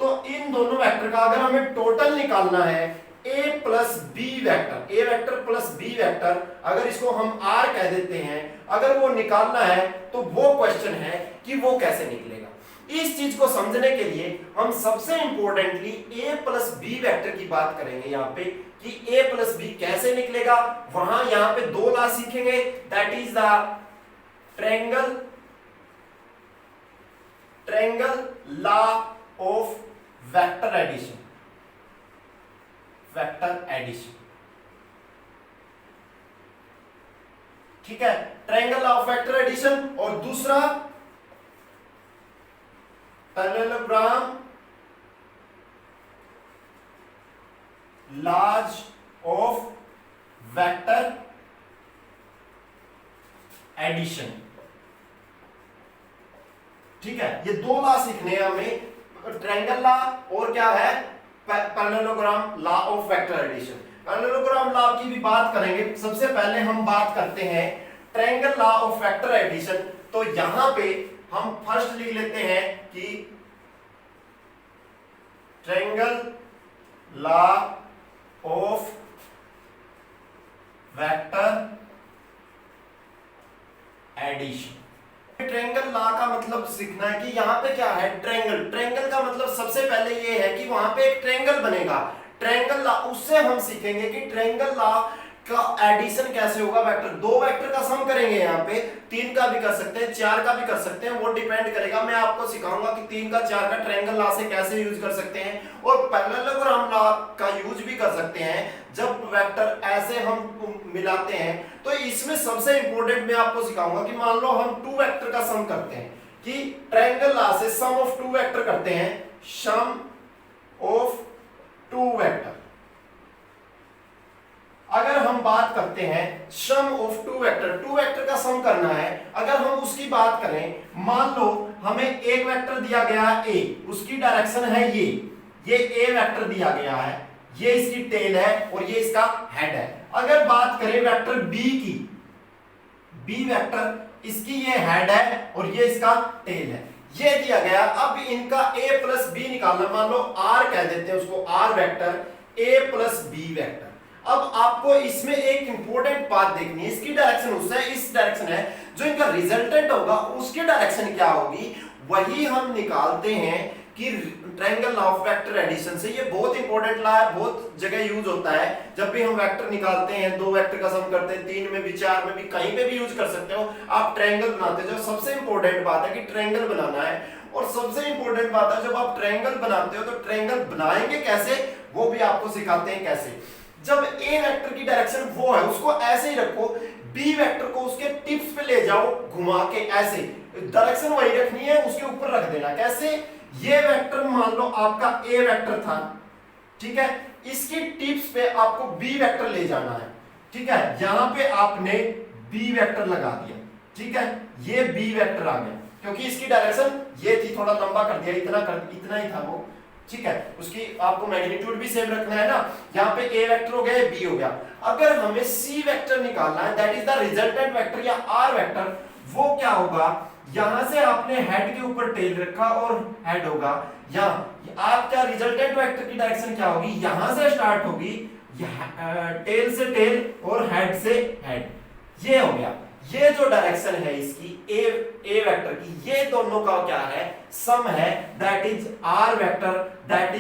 तो इन दोनों वेक्टर का अगर हमें टोटल निकालना है, a plus b vector, a vector plus b vector, अगर इसको हम r कह देते हैं, अगर वो निकालना है तो वो क्वेश्चन है कि वो कैसे निकलेगा। इस चीज को समझने के लिए हम सबसे importantly a plus b vector की बात करेंगे यहाँ पे, कि a प्लस बी कैसे निकलेगा। वहां यहाँ पे दो लॉ सीखेंगे, that is the triangle law of vector addition, vector addition, ठीक है, triangle law of vector addition. और दूसरा parallelogram laws of vector addition, ठीक है, ये दो लॉ सीखने हैं हमें, ट्रायंगल लॉ और क्या है, parallelogram law of vector addition. Parallelogram law की भी बात करेंगे। सबसे पहले हम बात करते हैं triangle law of vector addition. तो यहां पे हम फर्स्ट लिख लेते हैं कि triangle law of vector addition. Triangle law का मतलब सीखना है कि यहाँ पे क्या है, ट्रायंगल। ट्रायंगल का मतलब सबसे पहले ये है कि वहां पे एक ट्रायंगल बनेगा, ट्रायंगल लॉ। उससे हम सीखेंगे कि ट्रायंगल लॉ का एडिशन कैसे होगा। वेक्टर, दो वेक्टर का सम करेंगे, यहाँ पे 3 का भी कर सकते हैं, 4 का भी कर सकते हैं, वो डिपेंड करेगा। मैं आपको सिखाऊंगा कि 3 का 4 का ट्रायंगल लॉ से कैसे यूज कर सकते हैं, और पैरेललोग्राम लॉ का यूज भी कर सकते हैं जब वेक्टर ऐसे हम मिलाते हैं। तो इसमें सबसे इंपॉर्टेंट मैं आपको सिखाऊंगा कि मान लो हम 2 वेक्टर का सम करते हैं, कि ट्रायंगल लॉ से सम ऑफ 2 वेक्टर करते हैं, सम ऑफ 2 वेक्टर। अगर हम बात करते हैं सम ऑफ 2 वेक्टर, 2 वेक्टर का सम करना है, अगर हम उसकी बात करें, मान लो हमें एक वेक्टर दिया गया है a, उसकी डायरेक्शन है ये a वेक्टर दिया गया है, ये इसकी टेल है और ये इसका हेड है। अगर बात करें वेक्टर b की, b वेक्टर, इसकी ये हेड है और ये इसका टेल है, ये दिया गया। अब इनका a प्लस बी निकालना, मान लो r कह देते हैं उसको, r vector a plus b vector. अब आपको इसमें एक इंपॉर्टेंट बात देखनी है, इसकी डायरेक्शन उससे इस डायरेक्शन है, जो इनका रिजल्टेंट होगा उसकी डायरेक्शन क्या होगी वही हम निकालते हैं कि triangle law of vector addition से। ये बहुत इंपॉर्टेंट लॉ है, बहुत जगह यूज होता है जब भी हम वेक्टर निकालते हैं, दो वेक्टर का सम करते हैं, 3 में भी 4 में भी कहीं पे भी यूज कर सकते हो। आप ट्रायंगल बनाते हो, सबसे इंपॉर्टेंट बात है कि ट्रायंगल बनाना है, और सबसे इंपॉर्टेंट बात है जब आप ट्रायंगल बनाते हो तो ट्रायंगल बनाएंगे कैसे वो भी आपको सिखाते हैं कैसे। जब ए वेक्टर की डायरेक्शन वो है उसको ऐसे ही रखो, बी वेक्टर को उसके टिप्स पे ले जाओ घुमा के, ऐसे डायरेक्शन वही रखनी है, उसके ऊपर रख देना। कैसे, ये वेक्टर मान लो आपका ए वेक्टर था, ठीक है, इसकी टिप्स पे आपको बी वेक्टर ले जाना है, ठीक है, यहां पे आपने बी वेक्टर लगा दिया, ठीक है, ये बी वेक्टर आ गया क्योंकि इसकी डायरेक्शन ये थी, थोड़ा लंबा कर दिया, इतना ही था वो, ठीक है, उसकी आपको मैग्नीट्यूड भी सेम रखना है ना। यहाँ पे ए वेक्टर हो गया, बी हो गया। अगर हमें सी वेक्टर निकालना है, that is the resultant vector या आर वेक्टर, वो क्या होगा, यहां से आपने हेड के ऊपर टेल रखा और हेड होगा यहाँ, आपका रिजल्टेंट वेक्टर की डायरेक्शन क्या होगी, यहां से स्टार्ट होगी, टेल से टेल और हेड से हेड, ये हो गया। ये जो डायरेक्शन है इसकी ए वेक्टर की, ये दोनों का क्या है, सम है, that is R vector, that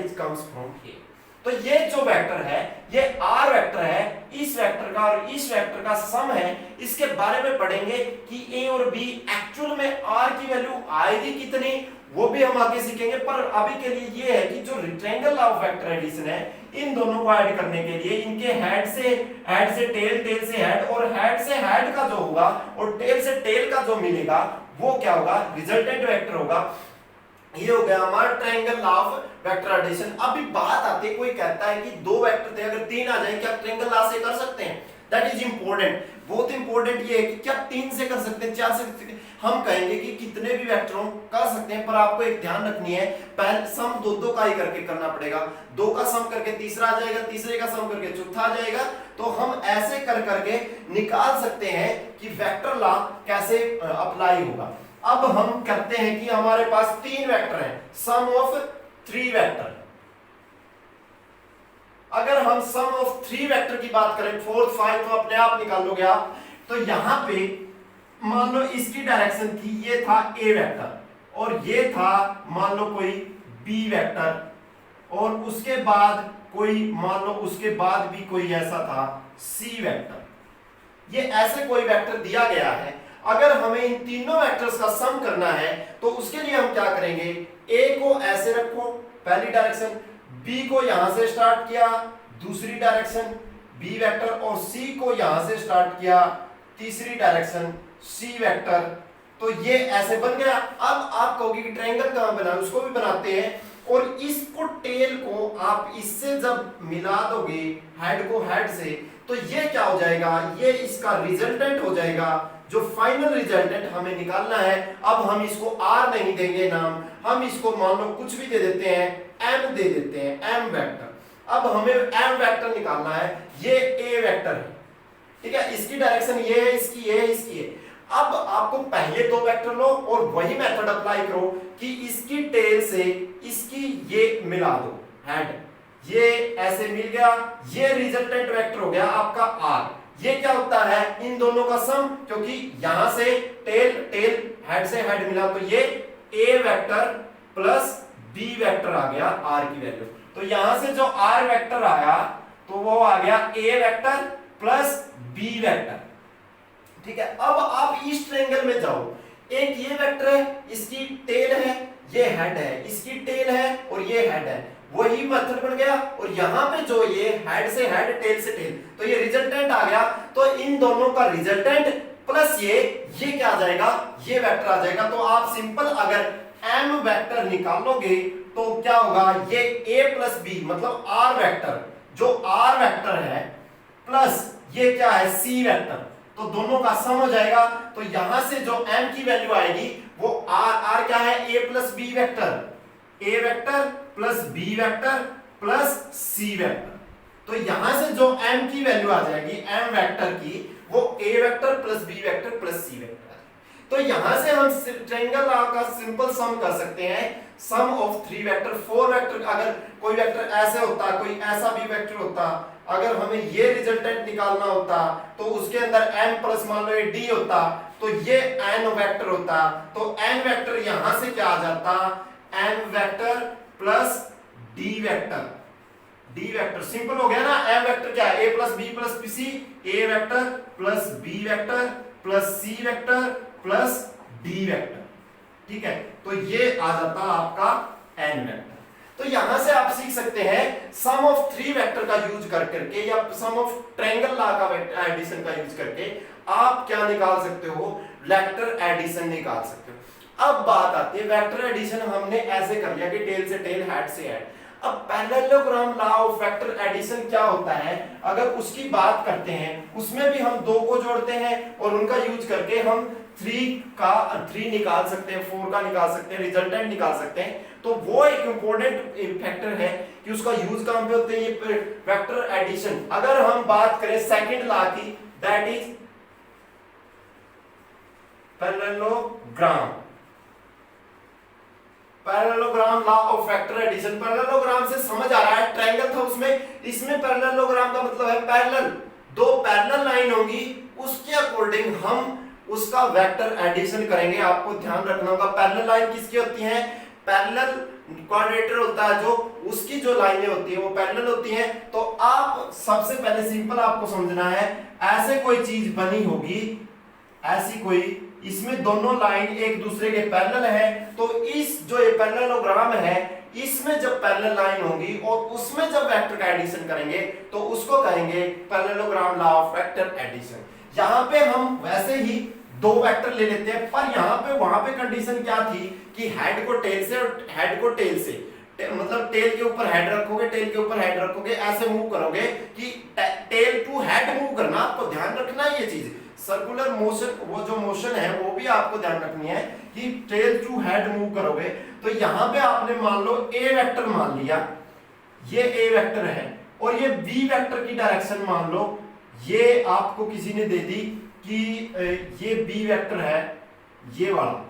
is comes from A. तो ये जो वेक्टर है ये आर वेक्टर है, इस वेक्टर का और इस वेक्टर का सम है। इसके बारे में पढ़ेंगे कि ए और बी एक्चुअल में आर की वैल्यू आएगी कितनी, वो भी हम आगे सीखेंगे। पर अभी के लिए ये है कि जो triangle law of vector addition है, इन दोनों को ऐड करने के लिए इनके हेड से टेल, टेल से हेड और हेड से हेड का जो होगा और टेल से टेल का जो मिलेगा वो क्या होगा, रिजल्टेंट वेक्टर होगा। ये हो गया हमारा triangle law of vector addition. अभी बात आती है, कोई कहता है कि दो वेक्टर थे अगर 3 आ जाए क्या ट्रायंगल लॉ से कर सकते हैं, दैट इज इंपॉर्टेंट, बहुत इंपॉर्टेंट ये है कि क्या 3 से कर सकते हैं, 4 से कर सकते हैं। हम कहेंगे कि कितने भी वेक्टरों कर सकते हैं, पर आपको एक ध्यान रखनी है, पहले सम दो का ही करके करना पड़ेगा। 2 का सम करके तीसरा आ जाएगा, तीसरे का सम करके चौथा आ जाएगा। तो हम ऐसे कर करके निकाल सकते हैं कि वेक्टर लॉ कैसे अप्लाई होगा। अब हम करते हैं कि हमारे पास 3 वेक्टर हैं, सम ऑफ 3 वेक्टर। अगर हम सम ऑफ 3 वेक्टर की बात करें, 4, 5 तो अपने आप निकाल लोगे आप। तो यहां पे मान लो इसकी डायरेक्शन थी, ये था ए वेक्टर और ये था मान लो कोई बी वेक्टर, और उसके बाद कोई मान लो उसके बाद भी कोई ऐसा था सी वेक्टर। ये ऐसे कोई वेक्टर दिया गया है। अगर हमें इन तीनों वेक्टर्स का सम करना है तो उसके लिए हम क्या करेंगे, ए को ऐसे रखो पहली डायरेक्शन, बी को यहां से स्टार्ट किया दूसरी डायरेक्शन बी वेक्टर, और सी को यहां से स्टार्ट किया तीसरी डायरेक्शन सी वेक्टर। तो ये ऐसे बन गया। अब आप कहोगे कि ट्रायंगल कहां बना, उसको भी बनाते हैं, और इसको टेल को आप इससे जब मिला दोगे हेड को हेड से, तो ये क्या हो जाएगा, ये इसका रिजल्टेंट हो जाएगा, जो फाइनल रिजल्टेंट हमें निकालना है। अब हम इसको आर नहीं देंगे नाम, हम इसको मान लो कुछ भी दे देते हैं, एम दे देते हैं, एम वेक्टर। अब हमें एम वेक्टर निकालना है, ये ए वेक्टर है, ठीक है, इसकी डायरेक्शन ये है, इसकी ये है, इसकी है। अब आपको पहले 2 वेक्टर लो और वही मेथड अप्लाई करो कि इसकी टेल से इसकी ये मिला दो हेड, ये ऐसे मिल गया, ये रिजल्टेंट वेक्टर हो गया आपका आर। ये क्या होता है, इन दोनों का सम, क्योंकि यहां से टेल हेड से हेड मिला, तो ये ए वेक्टर प्लस बी वेक्टर आ गया आर की वैल्यू। तो यहां से जो आर वेक्टर आया तो वो आ गया ए वेक्टर प्लस बी वेक्टर, ठीक है। अब आप इस ट्रायंगल में जाओ, एक ये वेक्टर है, इसकी टेल है, ये हेड है, इसकी टेल है और ये हेड है, वही मेथड बन गया। और यहां पे जो ये हेड से हेड टेल से टेल, तो ये रिजल्टेंट आ गया। तो इन दोनों का रिजल्टेंट प्लस ये क्या आ जाएगा, ये वेक्टर आ जाएगा। तो आप सिंपल अगर एम वेक्टर निकालोगे तो क्या होगा, ये ए प्लस बी मतलब आर वेक्टर, जो आर वेक्टर है, प्लस ये क्या है सी वेक्टर, तो दोनों का सम हो जाएगा। तो यहां से जो m की वैल्यू आएगी वो r क्या है, a plus b vector, a vector plus b vector plus c vector, तो यहां से जो m की वैल्यू आ जाएगी m वेक्टर की, वो a vector plus b vector plus c vector. तो यहां से हम ट्रायंगल का सिंपल सम कर सकते हैं, सम ऑफ 3 वेक्टर 4 वेक्टर। अगर कोई वेक्टर ऐसे होता, कोई ऐसा भी वेक्टर होता, अगर हमें ये रिजल्टेंट निकालना होता तो उसके अंदर m प्लस मान लो ये d होता, तो ये n वेक्टर होता। तो n वेक्टर यहां से क्या आ जाता, m vector plus d vector. d vector simple हो गया ना। m वेक्टर क्या है, a plus b plus c, a vector plus b vector plus c vector plus d vector. ठीक है, तो ये आ जाता आपका n वेक्टर। तो यहां से आप सीख सकते हैं सम ऑफ 3 वेक्टर का यूज कर करके या सम ऑफ ट्रायंगल लॉ का एडिशन का यूज करके आप क्या निकाल सकते हो, वेक्टर एडिशन निकाल सकते हो। अब बात आती है वेक्टर एडिशन, हमने ऐसे कर लिया कि टेल से टेल, हेड से हेड। अब parallelogram law of vector addition क्या होता है, अगर उसकी बात करते हैं, उसमें भी हम दो को जोड़ते हैं और उनका यूज करके हम 3 निकाल सकते हैं, 4 का निकाल सकते हैं, रिजल्टेंट निकाल सकते हैं। तो वो एक इंपॉर्टेंट फैक्टर है कि उसका यूज कहां पे होते हैं, ये वेक्टर एडिशन। अगर हम बात करें सेकंड लॉ की, that is parallelogram, parallelogram law of vector addition. Parallelogram से समझ आ रहा है, ट्रायंगल था उसमें, इसमें पैरेललोग्राम का मतलब है पैरेलल, दो पैरेलल लाइन होगी, उसके अकॉर्डिंग हम उसका वेक्टर एडिशन करेंगे। आपको ध्यान रखना होगा पैरेलल लाइन किसकी होती है, पैरेलल क्वाड्रेटर होता है जो, उसकी जो लाइनें होती है वो पैरेलल होती हैं। तो आप सबसे पहले सिंपल आपको समझना है, ऐसे कोई चीज बनी होगी, ऐसी कोई, इसमें दोनों लाइन एक दूसरे के पैरेलल है, तो इस जो ये पैरेललोग्राम है, इसमें जब पैरेलल लाइन होगी और उसमें जब वेक्टर का एडिशन करेंगे तो उसको कहेंगे parallelogram law of vector addition. यहां पे हम वैसे ही दो वेक्टर ले लेते हैं, पर यहां पे वहां पे कंडीशन क्या थी कि हेड को टेल से और हेड को टेल से, मतलब टेल के ऊपर हेड रखोगे, टेल के ऊपर हेड रखोगे, ऐसे मूव करोगे कि टेल टू हेड मूव करना, आपको ध्यान रखना है ये चीज। सर्कुलर मोशन, वो जो मोशन है वो भी आपको ध्यान रखनी है कि टेल टू हेड मूव करोगे। तो यहां पे आपने मान लो ए वेक्टर मान लिया, ये ए वेक्टर है, और ये बी वेक्टर की डायरेक्शन मान लो, ये आपको किसी ने दे दी कि ये बी वेक्टर है, ये वाला,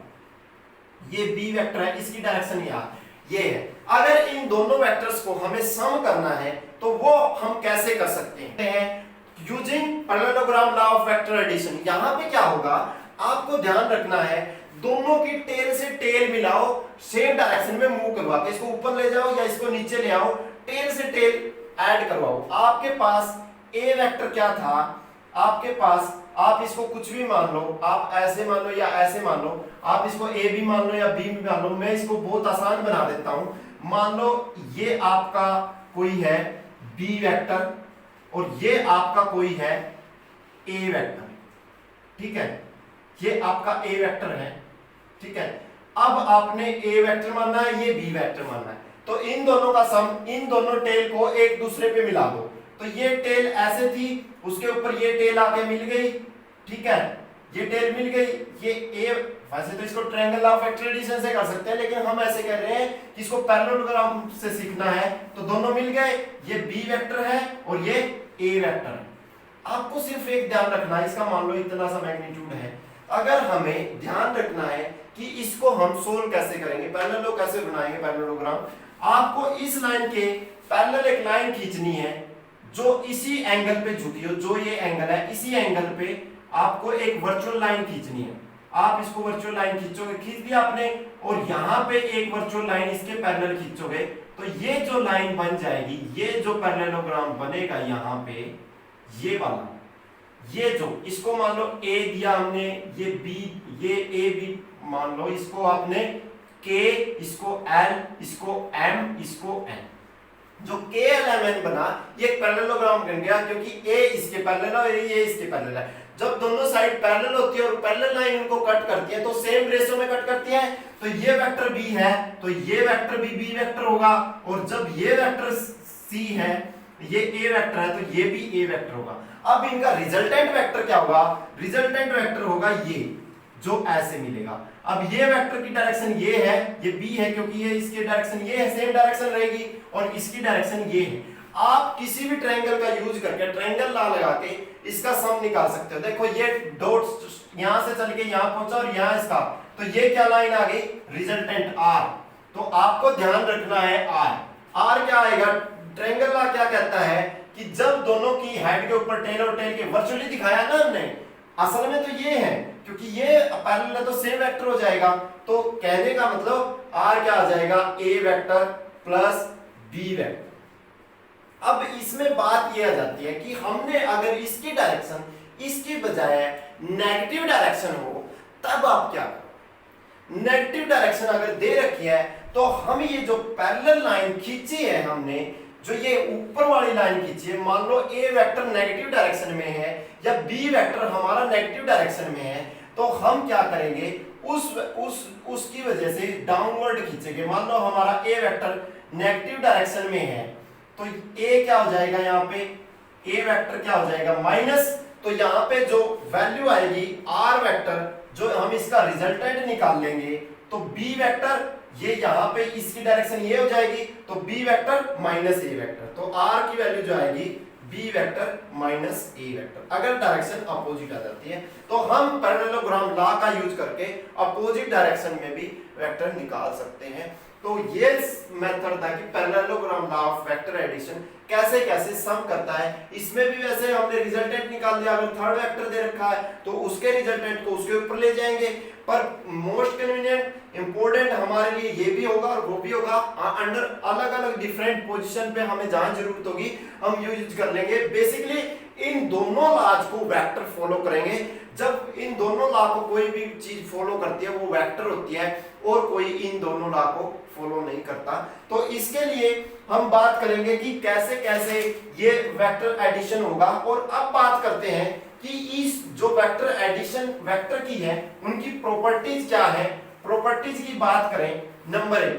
ये बी वेक्टर है, इसकी डायरेक्शन ये है। अगर इन दोनों वेक्टर्स को हमें सम करना है तो वो हम कैसे कर सकते हैं, using parallelogram law of vector addition. यहां पे क्या होगा, आपको ध्यान रखना है, दोनों की टेल से टेल मिलाओ, सेम डायरेक्शन में मूव करवा के, इसको ऊपर ले जाओ या इसको नीचे ले आओ, टेल से टेल ऐड करवाओ। आपके पास ए वेक्टर क्या था, आपके पास, आप इसको कुछ भी मान लो, आप ऐसे मान लो या ऐसे मान लो, आप इसको ए भी मान लो या बी भी मान लो, मैं इसको बहुत आसान बना देता हूं। मान लो ये आपका कोई है बी वेक्टर और ये आपका कोई है ए वेक्टर, ठीक है, ये आपका ए वेक्टर है, ठीक है। अब आपने ए वेक्टर मानना है, ये बी वेक्टर मानना है, तो इन दोनों का सम, इन दोनों टेल को एक दूसरे पे मिला दो। तो ये टेल ऐसे थी, उसके ऊपर ये टेल आके मिल गई, ठीक है, ये टेल मिल गई, ये ए, वैसे तो इसको triangle law of vector addition से कर सकते हैं, लेकिन हम ऐसे कर रहे हैं कि इसको पैरेललोग्राम से सीखना है, तो दोनों मिल गए, ये बी वेक्टर है और ये ए वेक्टर है। आपको सिर्फ एक ध्यान रखना है, इसका मान लो इतना सा मैग्नीट्यूड है, अगर हमें ध्यान रखना है कि इसको हम सोल्व कैसे करेंगे, पैरेलल कैसे बनाएंगे पैरेललोग्राम, आपको इस लाइन के पैरेलल एक लाइन खींचनी है जो इसी एंगल पे झुकी हो, जो ये एंगल है, इसी एंगल पे आपको एक वर्चुअल लाइन खींचनी है। आप इसको वर्चुअल लाइन खींचोगे, खींच दिया आपने, और यहां पे एक वर्चुअल लाइन इसके पैरेलल खींचोगे, तो ये जो लाइन बन जाएगी, ये जो पैरेललोग्राम बनेगा यहां पे, ये वाला, ये जो, इसको मान लो ए दिया हमने, ये बी, ये ए बी मान लो, इसको आपने के, इसको एल, इसको एम, इसको एन, जो के एल एम एन बना, ये पैरेललोग्राम बन गया, क्योंकि ए इसके पैरेलल है, ये इसके पैरेलल है। जब दोनों साइड पैरेलल होती है और पैरेलल लाइन इनको कट करती है, तो सेम रेशो में कट करती है, तो ये वेक्टर बी है तो ये वेक्टर भी बी वेक्टर होगा, और जब ये वेक्टर सी है, ये ए वेक्टर है, तो ये भी ए वेक्टर होगा। अब इनका रिजल्टेंट वेक्टर क्या होगा, रिजल्टेंट वेक्टर होगा ये, जो ऐसे मिलेगा। अब ये वेक्टर की डायरेक्शन ये है, ये बी है, क्योंकि ये इसकी डायरेक्शन ये है, सेम डायरेक्शन रहेगी, और इसकी डायरेक्शन ये है। आप किसी भी ट्रायंगल का यूज करके ट्रायंगल ला लगा के इसका सम निकाल सकते हो। देखो ये डॉट्स यहां से चल के यहां पहुंचा और यहां इसका, तो ये क्या लाइन आ गई, रिजल्टेंट आर। तो आपको ध्यान रखना है आर, आर क्या आएगा, ट्रायंगल ला क्या कहता है कि जब दोनों की हेड के ऊपर टेल और टेल के वर्चुअली दिखाया ना हमने, असल में तो ये है क्योंकि ये पैरेलल है तो सेम वेक्टर हो जाएगा। तो कहने का मतलब आर क्या आ जाएगा, ए वेक्टर प्लस बी वेक्टर। अब इसमें बात ये आ जाती है कि हमने अगर इसकी डायरेक्शन इसकी बजाय नेगेटिव डायरेक्शन हो तब आप क्या करो। नेगेटिव डायरेक्शन अगर दे रखी है तो हम ये जो पैरेलल लाइन खींची है हमने, जो ये ऊपर वाली लाइन खींची है, मान लो ए वेक्टर नेगेटिव डायरेक्शन में है या बी वेक्टर हमारा नेगेटिव डायरेक्शन में है, तो हम क्या करेंगे, उसकी वजह से डाउनवर्ड खींचेंगे। मान लो हमारा ए वेक्टर नेगेटिव डायरेक्शन में है तो ए क्या हो जाएगा, यहाँ पे ए वेक्टर क्या हो जाएगा माइनस, तो यहाँ पे जो वैल्यू आएगी आर वेक्टर, जो हम इसका रिजल्टेंट निकाल लेंगे, तो बी वेक्टर ये यहाँ पे इसकी डायरेक्शन ये हो जाएगी, तो B vector minus A vector, तो आर की वैल्यू जो आएगी B vector minus A vector. अगर डायरेक्शन अपोजिट आ जाती है तो हम पैरेललोग्राम लॉ का यूज करके अपोजिट डायरेक्शन में भी वेक्टर निकाल सकते हैं। तो ये मेथड था कि parallelogram law of vector addition कैसे कैसे सम करता है। इसमें भी वैसे हमने रिजल्टेंट निकाल दिया, अगर थर्ड वेक्टर दे रखा है तो उसके रिजल्टेंट को उसके ऊपर ले जाएंगे, पर मोस्ट कन्वीनियंट इंपॉर्टेंट हमारे लिए ये भी होगा और वो भी होगा, अंडर अलग अलग डिफरेंट पोजीशन पे हमें जहां जरूरत होगी हम यूज कर लेंगे। बेसिकली इन दोनों लॉज को वेक्टर फॉलो करेंगे। जब इन दोनों लॉ को कोई भी चीज फॉलो करती है वो वेक्टर होती है और कोई इन दोनों लॉ को फॉलो नहीं करता। तो इसके लिए हम बात करेंगे कि कैसे कैसे ये वेक्टर एडिशन होगा। और अब बात करते हैं कि इस जो वेक्टर एडिशन वेक्टर की है उनकी प्रॉपर्टीज क्या है। प्रॉपर्टीज की बात करें, नंबर 1,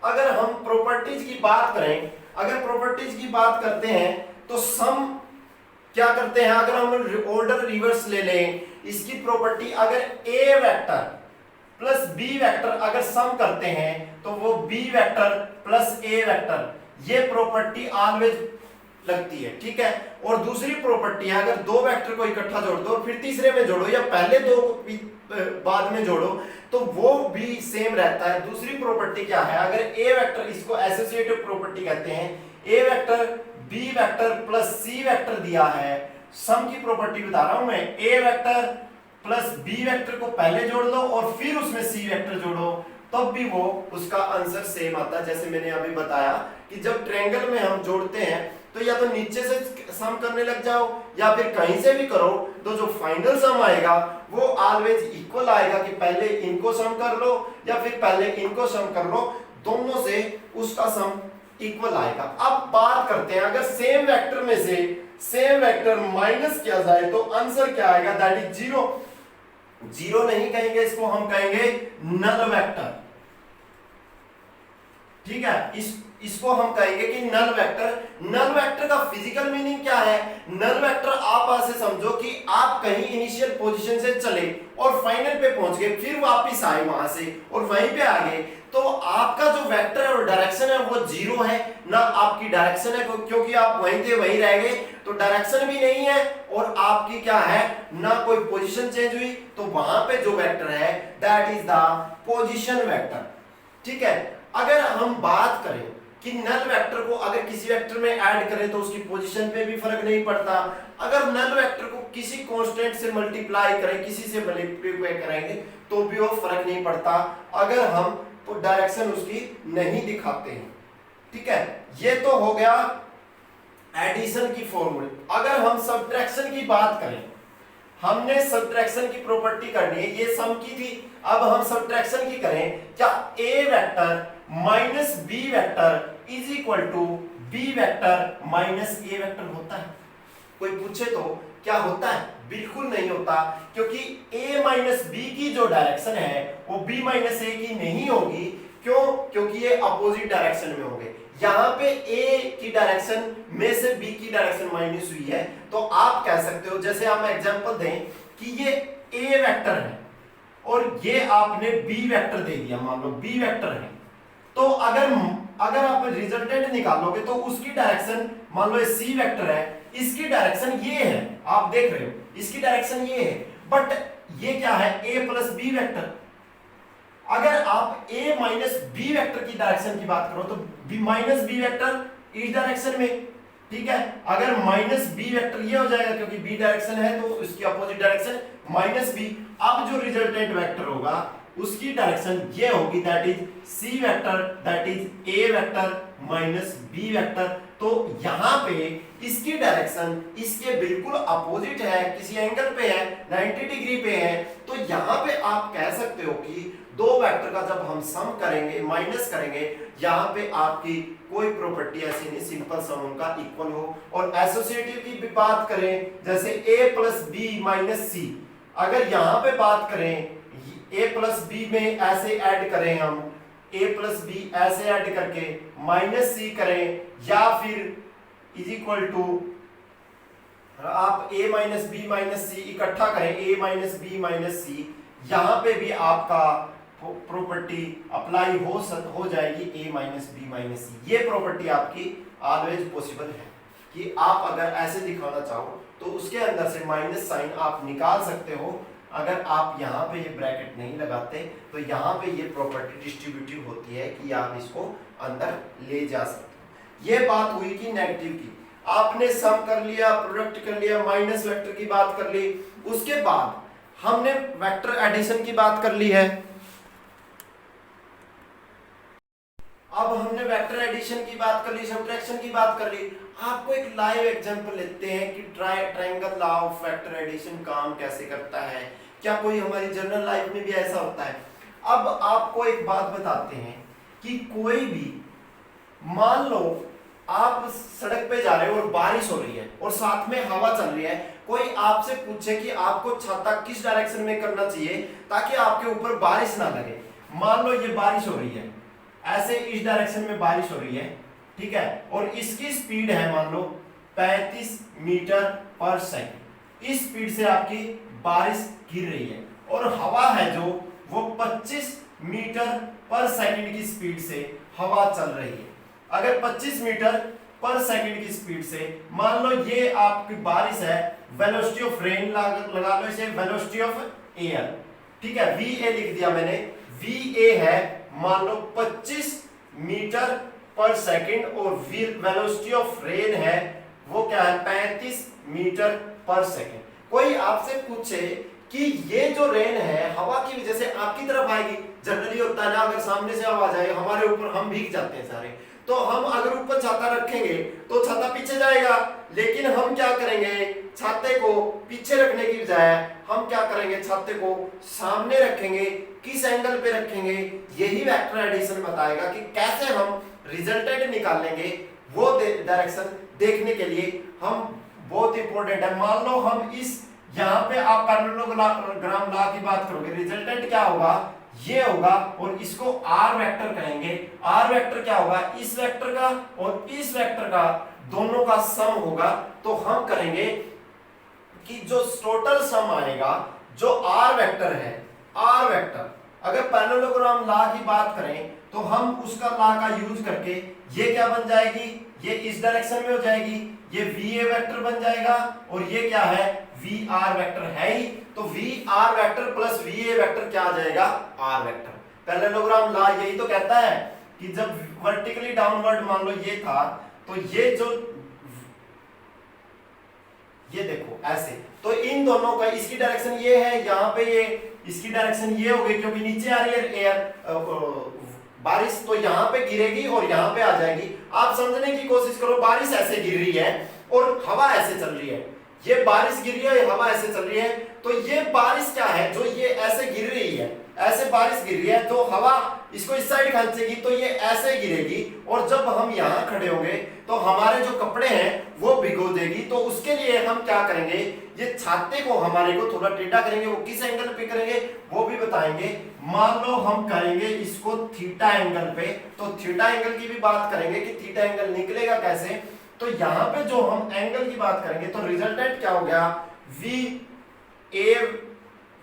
अगर हम प्रॉपर्टीज की बात करें, अगर प्रॉपर्टीज की बात करते हैं तो सम क्या करते हैं, अगर हम ऑर्डर रिवर्स ले लें, इसकी प्रॉपर्टी अगर ए वेक्टर प्लस बी वेक्टर अगर सम करते हैं तो वो बी वेक्टर प्लस ए वेक्टर, ये प्रॉपर्टी ऑलवेज लगती है, ठीक है। और दूसरी प्रॉपर्टी है अगर दो वेक्टर को इकट्ठा जोड़ दो और फिर तीसरे में जोड़ो या पहले दो बाद में जोड़ो तो वो भी सेम रहता है। दूसरी प्रॉपर्टी क्या है, अगर ए वेक्टर, इसको एसोसिएटिव प्रॉपर्टी कहते हैं, ए vector B vector plus C vector दिया है, सम की प्रॉपर्टी बता रहा हूं मैं, ए वेक्टर प्लस बी वेक्टर को पहले जोड़ लो और फिर उसमें सी वेक्टर जोड़ो, तब भी वो उसका आंसर सेम आता है। जैसे मैंने अभी बताया कि जब ट्रायंगल में हम जोड़ते हैं तो या तो नीचे से सम करने लग जाओ या फिर कहीं से भी करो, तो जो फाइनल सम आएगा वो ऑलवेज इक्वल आएगा कि पहले इनको सम कर लो या फिर पहले इनको सम कर लो, दोनों से उसका सम इक्वल आएगा। अब बात करते हैं अगर सेम वेक्टर में से सेम वेक्टर माइनस किया जाए तो आंसर क्या आएगा, दैट इज जीरो। जीरो नहीं कहेंगे इसको, हम कहेंगे नल वेक्टर, ठीक है। इसको हम कहेंगे कि नल वेक्टर। नल वेक्टर का फिजिकल मीनिंग क्या है, नल वेक्टर आप ऐसे समझो कि आप कहीं इनिशियल पोजीशन से चले और फाइनल पे पहुंच गए, फिर वापस आए वहां से और वहीं पे आ गए, तो आपका जो वेक्टर है और डायरेक्शन है वो जीरो है, ना आपकी डायरेक्शन है, क्योंकि आप वहीं थे वहीं रह गए, तो डायरेक्शन भी नहीं है और आपकी क्या है, ना कोई पोजीशन चेंज हुई, तो वहां पे जो वेक्टर है that is the position vector, ठीक है। अगर हम बात करें कि नल वेक्टर को अगर किसी वेक्टर में ऐड करें तो उसकी पोजीशन पे भी फर्क नहीं पड़ता, अगर नल वेक्टर को किसी कांस्टेंट से मल्टीप्लाई करें, किसी से मल्टीप्लाई करेंगे तो भी वो फर्क नहीं पड़ता अगर हम तो डायरेक्शन उसकी नहीं दिखाते हैं, ठीक है। ये तो हो गया एडिशन की फॉर्मूले। अगर हम सब्ट्रैक्शन की बात करें, हमने सब्ट्रैक्शन की प्रॉपर्टी करनी है, ये सम की थी, अब हम सब्ट्रैक्शन की करें। क्या A vector minus B vector is equal to B vector minus A vector होता है? कोई पूछे तो क्या होता है? बिल्कुल नहीं होता, क्योंकि a माइनस बी की जो डायरेक्शन है वो b माइनस ए की नहीं होगी। क्यों? क्योंकि ये अपोजिट डायरेक्शन में होंगे। यहाँ पे a की डायरेक्शन में से b की डायरेक्शन माइनस हुई है, तो आप कह सकते हो, जैसे हम एग्जांपल दें कि ये a वेक्टर है और ये आपने b वेक्टर दे दिया, मान लो b वेक्टर है, तो अगर आप रिजल्टेंट निकालोगे तो उसकी डायरेक्शन, मान लो सी वेक्टर है, इसकी डायरेक्शन ये है, आप देख रहे हो इसकी डायरेक्शन ये है, बट ये क्या है, ए प्लस बी वेक्टर। अगर आप ए माइनस बी वेक्टर की डायरेक्शन की बात करो तो बी माइनस बी वेक्टर इस डायरेक्शन में, ठीक है। अगर माइनस बी वेक्टर ये हो जाएगा क्योंकि बी डायरेक्शन है तो इसकी अपोजिट डायरेक्शन माइनस बी। अब जो रिजल्टेंट वेक्टर होगा उसकी डायरेक्शन ये होगी, that is c vector, that is a vector minus B vector. तो यहां पे इसकी डायरेक्शन इसके बिल्कुल अपोजिट है, किसी एंगल पे है, 90 डिग्री पे है। तो यहां पे आप कह सकते हो कि दो वेक्टर का जब हम सम करेंगे, माइनस करेंगे, यहां पे आपकी कोई प्रॉपर्टी ऐसी नहीं, सिंपल सम उनका इक्वल हो। और एसोसिएटिव की भी बात करें, जैसे a प्लस बी माइनस सी, अगर यहां पे बात करें a प्लस बी में ऐसे ऐड करें हम, a प्लस बी ऐसे ऐड करके माइनस सी करें, या फिर इज इक्वल टू आप a माइनस बी माइनस सी इकट्ठा करें, a माइनस बी माइनस सी, यहां पे भी आपका प्रॉपर्टी अप्लाई हो जाएगी a माइनस बी माइनस सी। ये प्रॉपर्टी आपकी ऑलवेज पॉसिबल है कि आप अगर ऐसे दिखाना चाहो तो उसके अंदर से माइनस साइन आप निकाल सकते हो। अगर आप यहाँ पे ये ब्रैकेट नहीं लगाते तो यहाँ पे ये प्रॉपर्टी डिस्ट्रीब्यूटिव होती है कि आप इसको अंदर ले जा सकते हो। ये बात हुई कि नेगेटिव की, आपने सम कर लिया, प्रोडक्ट कर लिया, माइनस वेक्टर की बात कर ली। उसके बाद हमने वेक्टर एडिशन की बात कर ली है। अब हमने वेक्टर एडिशन की बात कर ली, सब्ट्रैक्शन की बात कर ली। आपको एक लाइव एग्जांपल लेते हैं कि triangle law of vector addition काम कैसे करता है, क्या कोई हमारी जनरल लाइफ में भी ऐसा होता है। अब आपको एक बात बताते हैं कि कोई भी, मान लो आप सड़क पे जा रहे हो और बारिश हो रही है और साथ में हवा चल रही है, कोई आपसे पूछे कि आपको छाता किस डायरेक्शन में करना चाहिए ताकि आपके ऊपर बारिश ना लगे। मान लो ये बारिछ हो रही है, ऐसे इस डायरेक्शन में बारिश हो रही है, ठीक है, और इसकी स्पीड है मान लो 35 मीटर पर सेकंड। इस स्पीड से आपकी बारिश गिर रही है और हवा है जो वो 25 मीटर पर सेकंड की स्पीड से हवा चल रही है। अगर 25 मीटर पर सेकंड की स्पीड से, मान लो ये आपकी बारिश है, वेलोसिटी ऑफ रेन लगा लो इसे वेलोसिटी ऑफ एयर, ठीक है, वीए लिख दिया मैंने। वीए है मान लो 25 मीटर पर सेकंड और वेलोसिटी ऑफ रेन है वो क्या है 35 मीटर पर सेकंड। कोई आपसे पूछे कि ये जो रेन है हवा की वजह से आपकी तरफ आएगी, जनरली होता है ना, अगर सामने से हवा जाए हमारे ऊपर, हम भीग जाते हैं सारे, तो हम अगर ऊपर छाता रखेंगे तो छाता पीछे जाएगा। लेकिन हम क्या करेंगे, छाते को पीछे रखने की बजाय हम क्या करेंगे, छाते को सामने रखेंगे। किस एंगल पे रखेंगे, यही वेक्टर एडिशन बताएगा कि कैसे हम रिजल्टेंट निकालेंगे। वो डायरेक्शन देखने के लिए हम, बहुत इंपॉर्टेंट है। मान लो हम इस, यहाँ पे आप पैरेललोग्राम लॉ की बात करोगे, रिजल्टेंट क्या होगा, ये होगा, और इसको आर वेक्टर कहेंगे। आर वेक्टर क्या होगा, इस वेक्टर का और इस वेक्टर का दोनों का सम होगा। तो हम करेंगे कि जो टोटल सम आएगा, जो आर वेक्टर है, आर वेक्टर, अगर पैरेललोग्राम लॉ की बात करें तो हम उसका लॉ का यूज करके ये क्या बन जाएगी, ये इस डायरेक्शन में हो जाएगी, ये वी ए वेक्टर बन जाएगा, और ये क्या है, वी आर वेक्टर है ही। तो v r vector plus v a vector क्या आ जाएगा, आर वेक्टर। पैरेललोग्राम लॉ यही तो कहता है कि जब वर्टिकली डाउनवर्ड मान लो ये था, तो ये जो, ये देखो ऐसे, तो इन दोनों का, इसकी डायरेक्शन ये है, यहाँ पे ये, इसकी डायरेक्शन ये हो गई क्योंकि नीचे आ रही है एयर बारिश, तो यहाँ पे गिरेगी और यहाँ पे आ जाएगी। आप समझने की कोशिश करो, बारिश ऐसे गिर रही है और हवा ऐसे चल रही है, ये बारिश गिर रही है, हवा ऐसे चल रही है, तो ये बारिश क्या है, जो ये ऐसे गिर रही है, ऐसे बारिश गिर रही है, तो हवा इसको इस साइड खींचेगी तो ये ऐसे गिरेगी, और जब हम यहाँ खड़े होंगे तो हमारे जो कपड़े हैं वो भिगो देगी। तो उसके लिए हम क्या करेंगे, ये छाते को हमारे को थोड़ा टेढ़ा करेंगे, वो किस एंगल पे करेंगे वो भी बताएंगे। मान लो हम करेंगे इसको थीटा एंगल पे, तो थीटा एंगल की भी बात करेंगे कि थीटा एंगल निकलेगा कैसे। तो यहाँ पे जो हम एंगल की बात करेंगे तो रिजल्टेंट क्या हो गया, v a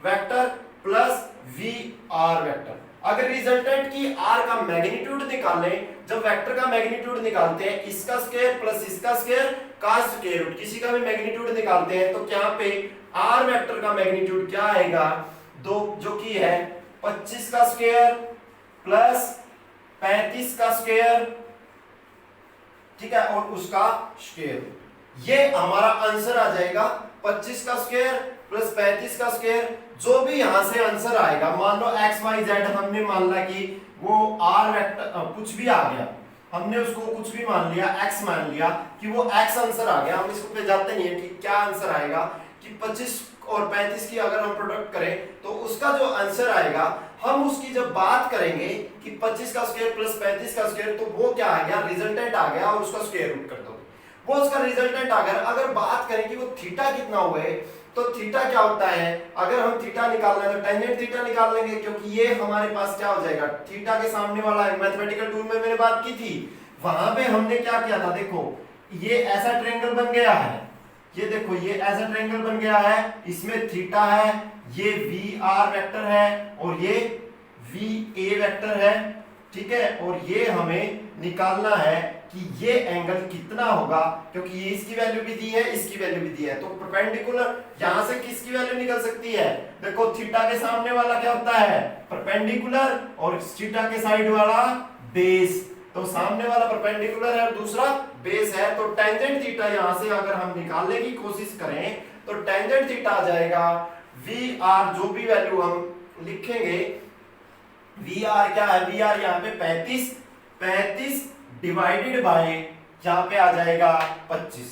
vector plus v r vector. अगर रिजल्टेंट की आर का मैग्नीट्यूड निकालें, जब वेक्टर का मैग्नीट्यूड निकालते हैं इसका स्क्वायर प्लस इसका स्क्वायर का स्क्वायर रूट, किसी का भी मैग्नीट्यूड निकालते हैं तो क्या पे आर वेक्टर का मैग्नीट्यूड क्या आएगा, दो जो कि है 25 का स्क्वायर प्लस 35 का स्क्वायर, ठीक है, और उसका स्क्वायर। ये हमारा आंसर आ जाएगा 25 का स्क्वायर प्लस 35 का स्क्वायर। जो भी यहां से आंसर आएगा, मान लो एक्स वाई जेड हमने मान लिया कि वो आर वेक्टर कुछ भी आ गया, हमने उसको कुछ भी मान लिया, एक्स मान लिया कि वो एक्स आंसर आ गया। हम इसको पे जाते नहीं है कि क्या आंसर आएगा, कि 25 और 35 की अगर हम प्रोडक्ट करें तो उसका जो आंसर आएगा, हम उसकी जब बात करेंगे कि 25 का स्क्वायर प्लस 35 का स्क्वायर, तो वो क्या आ गया, रिजल्टेंट आ गया और उसका स्क्वायर रूट कर दो, वो उसका रिजल्टेंट आ गया। अगर बात करें कि वो थीटा कितना हुए, तो थीटा क्या होता है, अगर हम थीटा निकालना है तो टेंजेंट थीटा निकाल लेंगे, क्योंकि ये हमारे पास क्या हो जाएगा, थीटा के सामने वाला है। मैथमेटिकल टूल में मैंने बात की थी, वहां पे हमने क्या किया था, देखो ये ऐसा ट्रायंगल बन गया है, ये देखो ये ऐसा ट्रायंगल बन गया है, इसमें थीटा है, ये वी आर वेक्टर है और ये वी ए वेक्टर है, ठीक है, और ये हमें निकालना है कि ये एंगल कितना होगा, क्योंकि ये इसकी वैल्यू भी दी है, इसकी वैल्यू भी दी है, तो परपेंडिकुलर यहां से किसकी वैल्यू निकल सकती है, देखो थीटा के सामने वाला क्या होता है, परपेंडिकुलर, और थीटा के साइड वाला बेस, तो सामने वाला परपेंडिकुलर है और दूसरा बेस है, तो टेंजेंट थीटा यहां से अगर हम निकालने की कोशिश करें तो टेंजेंट थीटा आ जाएगा वी आर, जो भी वैल्यू हम लिखेंगे, वी आर क्या है, वी आर यहाँ पे 35 डिवाइडेड बाय यहाँ पे आ जाएगा 25।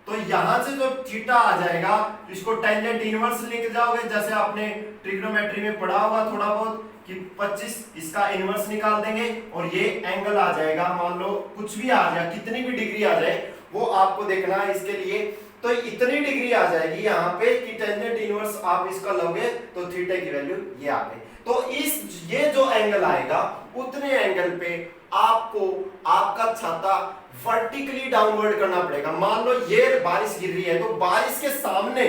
तो यहां से जो थीटा आ जाएगा, इसको टेंजेंट इनवर्स लिख जाओगे, जैसे आपने ट्रिग्नोमेट्री में पढ़ा होगा थोड़ा बहुत कि 25 इसका इनवर्स निकाल देंगे और ये एंगल आ जाएगा, मान लो कुछ भी आ जाए, कितनी भी डिग्री आ जाए वो आपको देखना है। इसके लिए तो इतनी डिग्री आ जाएगी यहाँ पे कि टेंजेंट इनवर्स आप इसका लोगे तो थीटा की वैल्यू ये आ गई। तो ये जो एंगल आएगा उतने एंगल पे आपको आपका छाता वर्टिकली डाउनवर्ड करना पड़ेगा। मान लो ये बारिश गिर रही है, तो बारिश के सामने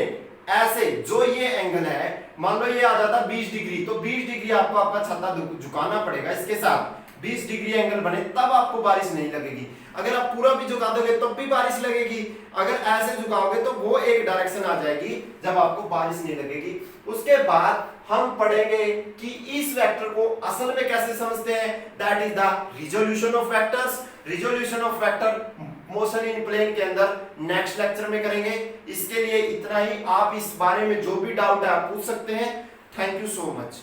ऐसे जो ये एंगल है, मान लो ये आ जाता 20 डिग्री, तो 20 डिग्री आपको आपका छाता झुकाना पड़ेगा, इसके साथ 20 डिग्री एंगल बने तब आपको बारिश नहीं लगेगी। अगर आप पूरा भी झुका दोगे तब भी बारिश लगेगी, अगर ऐसे झुकाओगे तो वो एक डायरेक्शन आ जाएगी जब आपको बारिश नहीं लगेगी। उसके बाद हम पढ़ेंगे कि इस वेक्टर को असल में कैसे समझते हैं, that is the resolution of vectors. Resolution of vector motion in plane के अंदर नेक्स्ट लेक्चर में करेंगे। इसके लिए इतना ही, आप इस बारे में जो भी डाउट है आप पूछ सकते हैं। Thank you so much.